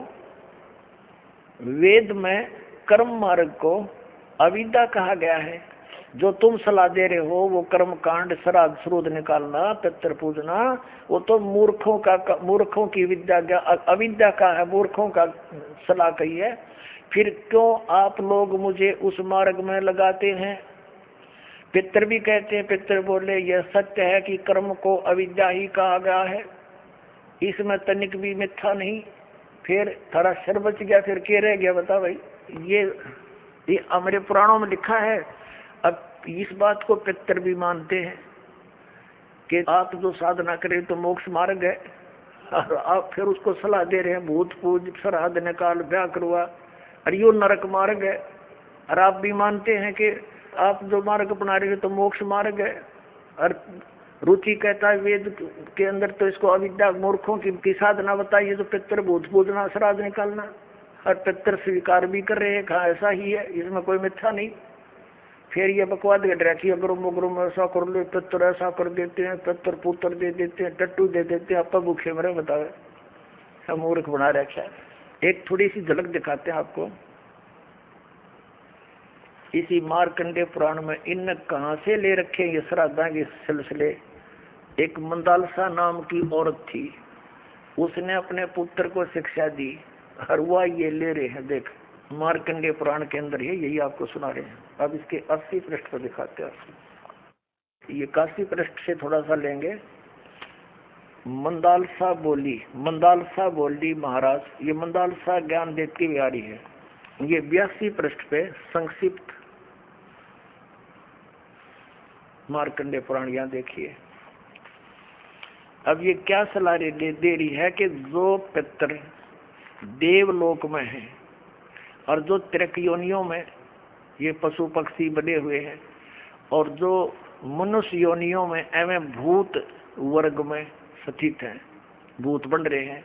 वेद में कर्म मार्ग को अविद्या कहा गया है। जो तुम सलाह दे रहे हो वो कर्म कांड, श्राद्ध श्रुद्ध निकालना, पितृ पूजना, वो तो मूर्खों की विद्या, अविद्या का है, मूर्खों का सलाह कही है। फिर क्यों आप लोग मुझे उस मार्ग में लगाते हैं? पितर भी कहते हैं, पितर बोले, यह सत्य है कि कर्म को अविद्या ही कहा गया है, इसमें तनिक भी मिथ्या नहीं। फिर थारा सिर बच गया, फिर क्या रह गया? बता भाई, ये हमारे पुराणों में लिखा है। अब इस बात को पितर भी मानते हैं कि आप जो साधना करें तो मोक्ष मार्ग है, और आप फिर उसको सलाह दे रहे हैं भूत पूज, श्राद्ध निकाल, ब्याह करवा, और यो नरक मार्ग है। और आप भी मानते हैं कि आप जो मार्ग अपना रहे हो तो मोक्ष मार्ग है। और रुचि कहता है वेद के अंदर तो इसको अविद्या मूर्खों की साधना बताइए, तो पितर भूत पूजना, श्राद्ध निकालना, और पितर स्वीकार भी कर रहे हैं, कहा ऐसा ही है, इसमें कोई मिथ्या नहीं। फिर ये बकवाद कर रखी, अगर उग्रम ऐसा कर लो, पितर ऐसा कर देते हैं, पितर पुत्र दे देते हैं, टट्टू दे देते हैं, आप भूखे मरे, बतावे सब मूर्ख बना रखा है। एक थोड़ी सी झलक दिखाते हैं आपको इसी मार्कंडेय पुराण में। इन कहां से ले रखे ये श्राद्धा के सिलसिले। एक मंदालसा नाम की औरत थी, उसने अपने पुत्र को शिक्षा दी, और वह ये ले रहे हैं। देख मार्कंडेय पुराण के अंदर है, यही आपको सुना रहे हैं। अब इसके 80 पृष्ठ पर दिखाते हैं। ये 81 पृष्ठ से थोड़ा सा लेंगे। मंदालसा बोली महाराज, ये मंदालसा ज्ञान देव की बिहारी है। ये 82 पृष्ठ पे संक्षिप्त मार्कंडेय पुराण यहाँ देखिए। अब ये क्या सलाह दे रही है कि जो पितर देवलोक में है और जो त्रिक योनियों में ये पशु पक्षी बने हुए हैं, और जो मनुष्य योनियों में एवं भूत वर्ग में स्थित हैं, भूत बन रहे हैं,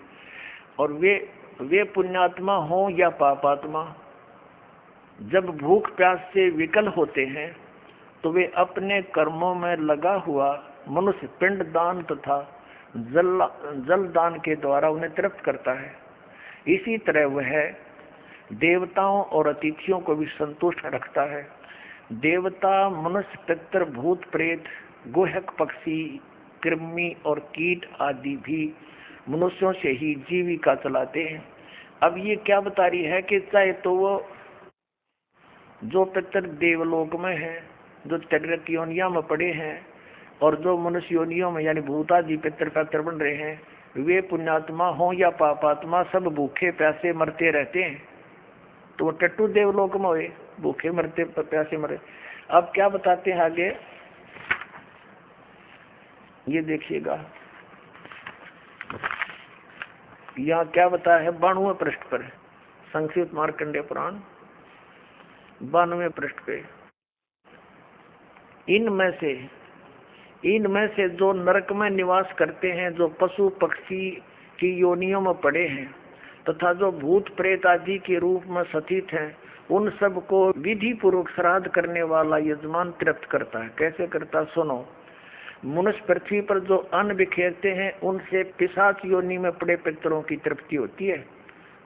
और वे पुण्यात्मा हो या पापात्मा, जब भूख प्यास से विकल होते हैं तो वे अपने कर्मों में लगा हुआ मनुष्य पिंड दान तथा जल दान के द्वारा उन्हें तृप्त करता है। इसी तरह वह देवताओं और अतिथियों को भी संतुष्ट रखता है। देवता, मनुष्य, पितर, भूत, प्रेत, गुहक, पक्षी, कृमि और कीट आदि भी मनुष्यों से ही जीविका चलाते हैं। अब ये क्या बता रही है कि चाहे तो वो जो पितर देवलोक में है, जो त्रिक योनिया में पड़े हैं, और जो मनुष्य योनियों में यानी भूतादि पितर पैतर बन रहे हैं, वे पुण्यात्मा हो या पापात्मा, सब भूखे प्यासे मरते रहते हैं। तो वो टट्टू देवलोक में हुए, भूखे मरते प्यासे मरे। अब क्या बताते हैं आगे, ये देखिएगा यहाँ क्या बताया है 92वें पृष्ठ पर, संक्षिप्त मार्कंडेय पुराण 92वें पृष्ठ पे। इनमें से जो नरक में निवास करते हैं, जो पशु पक्षी की योनियों में पड़े हैं, तथा जो भूत प्रेत आदि के रूप में स्थित हैं, उन सब को विधि पूर्वक श्राद्ध करने वाला यजमान तृप्त करता है। कैसे करता, सुनो। मनुष्य पृथ्वी पर जो अन्न बिखेरते हैं, उनसे पिशाच योनि में पड़े पितरों की तृप्ति होती है,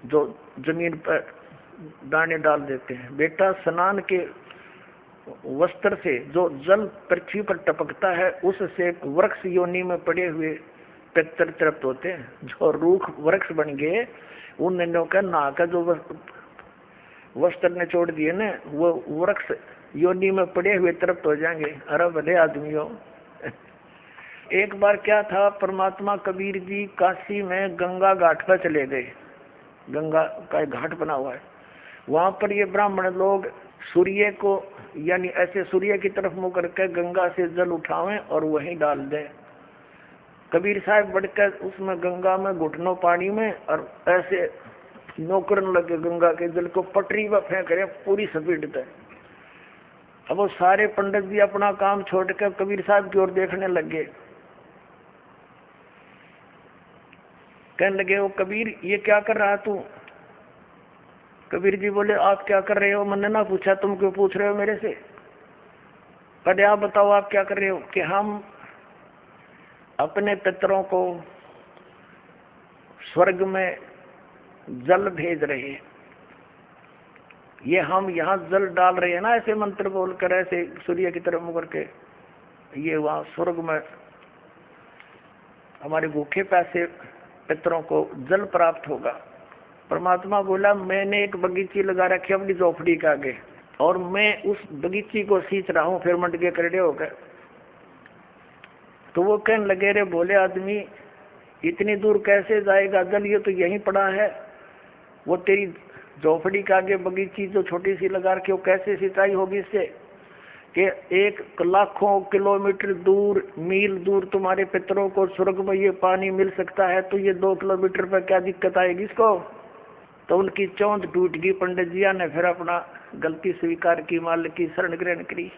जो जमीन पर दाने डाल देते हैं। बेटा, स्नान के वस्त्र से जो जल पृथ्वी पर टपकता है, उससे वृक्ष योनि में पड़े हुए पितर तृप्त होते हैं। जो रूख वृक्ष बन गए, उन नन्हों का ना का जो वस्त्र ने छोड़ दिए ना, वो वृक्ष योनि में पड़े हुए तृप्त हो जाएंगे। अरे भले आदमियों। एक बार क्या था, परमात्मा कबीर जी काशी में गंगा घाट पर चले गए। गंगा का एक घाट बना हुआ है, वहां पर ये ब्राह्मण लोग सूर्य को यानी ऐसे सूर्य की तरफ मुंह करके गंगा से जल उठावें और वहीं डाल दें। कबीर साहब बढ़कर उसमें गंगा में घुटनों पानी में और ऐसे नौकरन लगे गंगा के जल को पटरी पर फेंक रहे पूरी स्पीड से। अब वो सारे पंडित जी अपना काम छोड़कर कबीर साहब की ओर देखने लगे। कहने लगे, वो कबीर ये क्या कर रहा तू? कबीर जी बोले, आप क्या कर रहे हो? मैंने ना पूछा, तुम क्यों पूछ रहे हो मेरे से? पहले आप बताओ आप क्या कर रहे हो? कि हम अपने पितरों को स्वर्ग में जल भेज रहे हैं। ये हम यहाँ जल डाल रहे हैं ना, ऐसे मंत्र बोलकर, ऐसे सूर्य की तरफ मुँह करके, ये वहाँ स्वर्ग में हमारे भूखे प्यासे पितरों को जल प्राप्त होगा। परमात्मा बोला, मैंने एक बगीची लगा रखी अपनी झोपड़ी के आगे, और मैं उस बगीची को सींच रहा हूँ। फिर मंड के खड़े हो गए। तो वो कहने लगे, रे भोले आदमी, इतनी दूर कैसे जाएगा जल? ये तो यहीं पड़ा है। वो तेरी झोपड़ी के आगे बगीची जो छोटी सी लगा रखी, वो कैसे सिंचाई होगी इससे? कि 1 लाखों किलोमीटर दूर, मील दूर तुम्हारे पितरों को स्वर्ग में ये पानी मिल सकता है, तो ये 2 किलोमीटर पर क्या दिक्कत आएगी इसको? तो उनकी चौंध टूट गई। पंडित जिया ने फिर अपना गलती स्वीकार की, मालिक की शरण ग्रहण करी।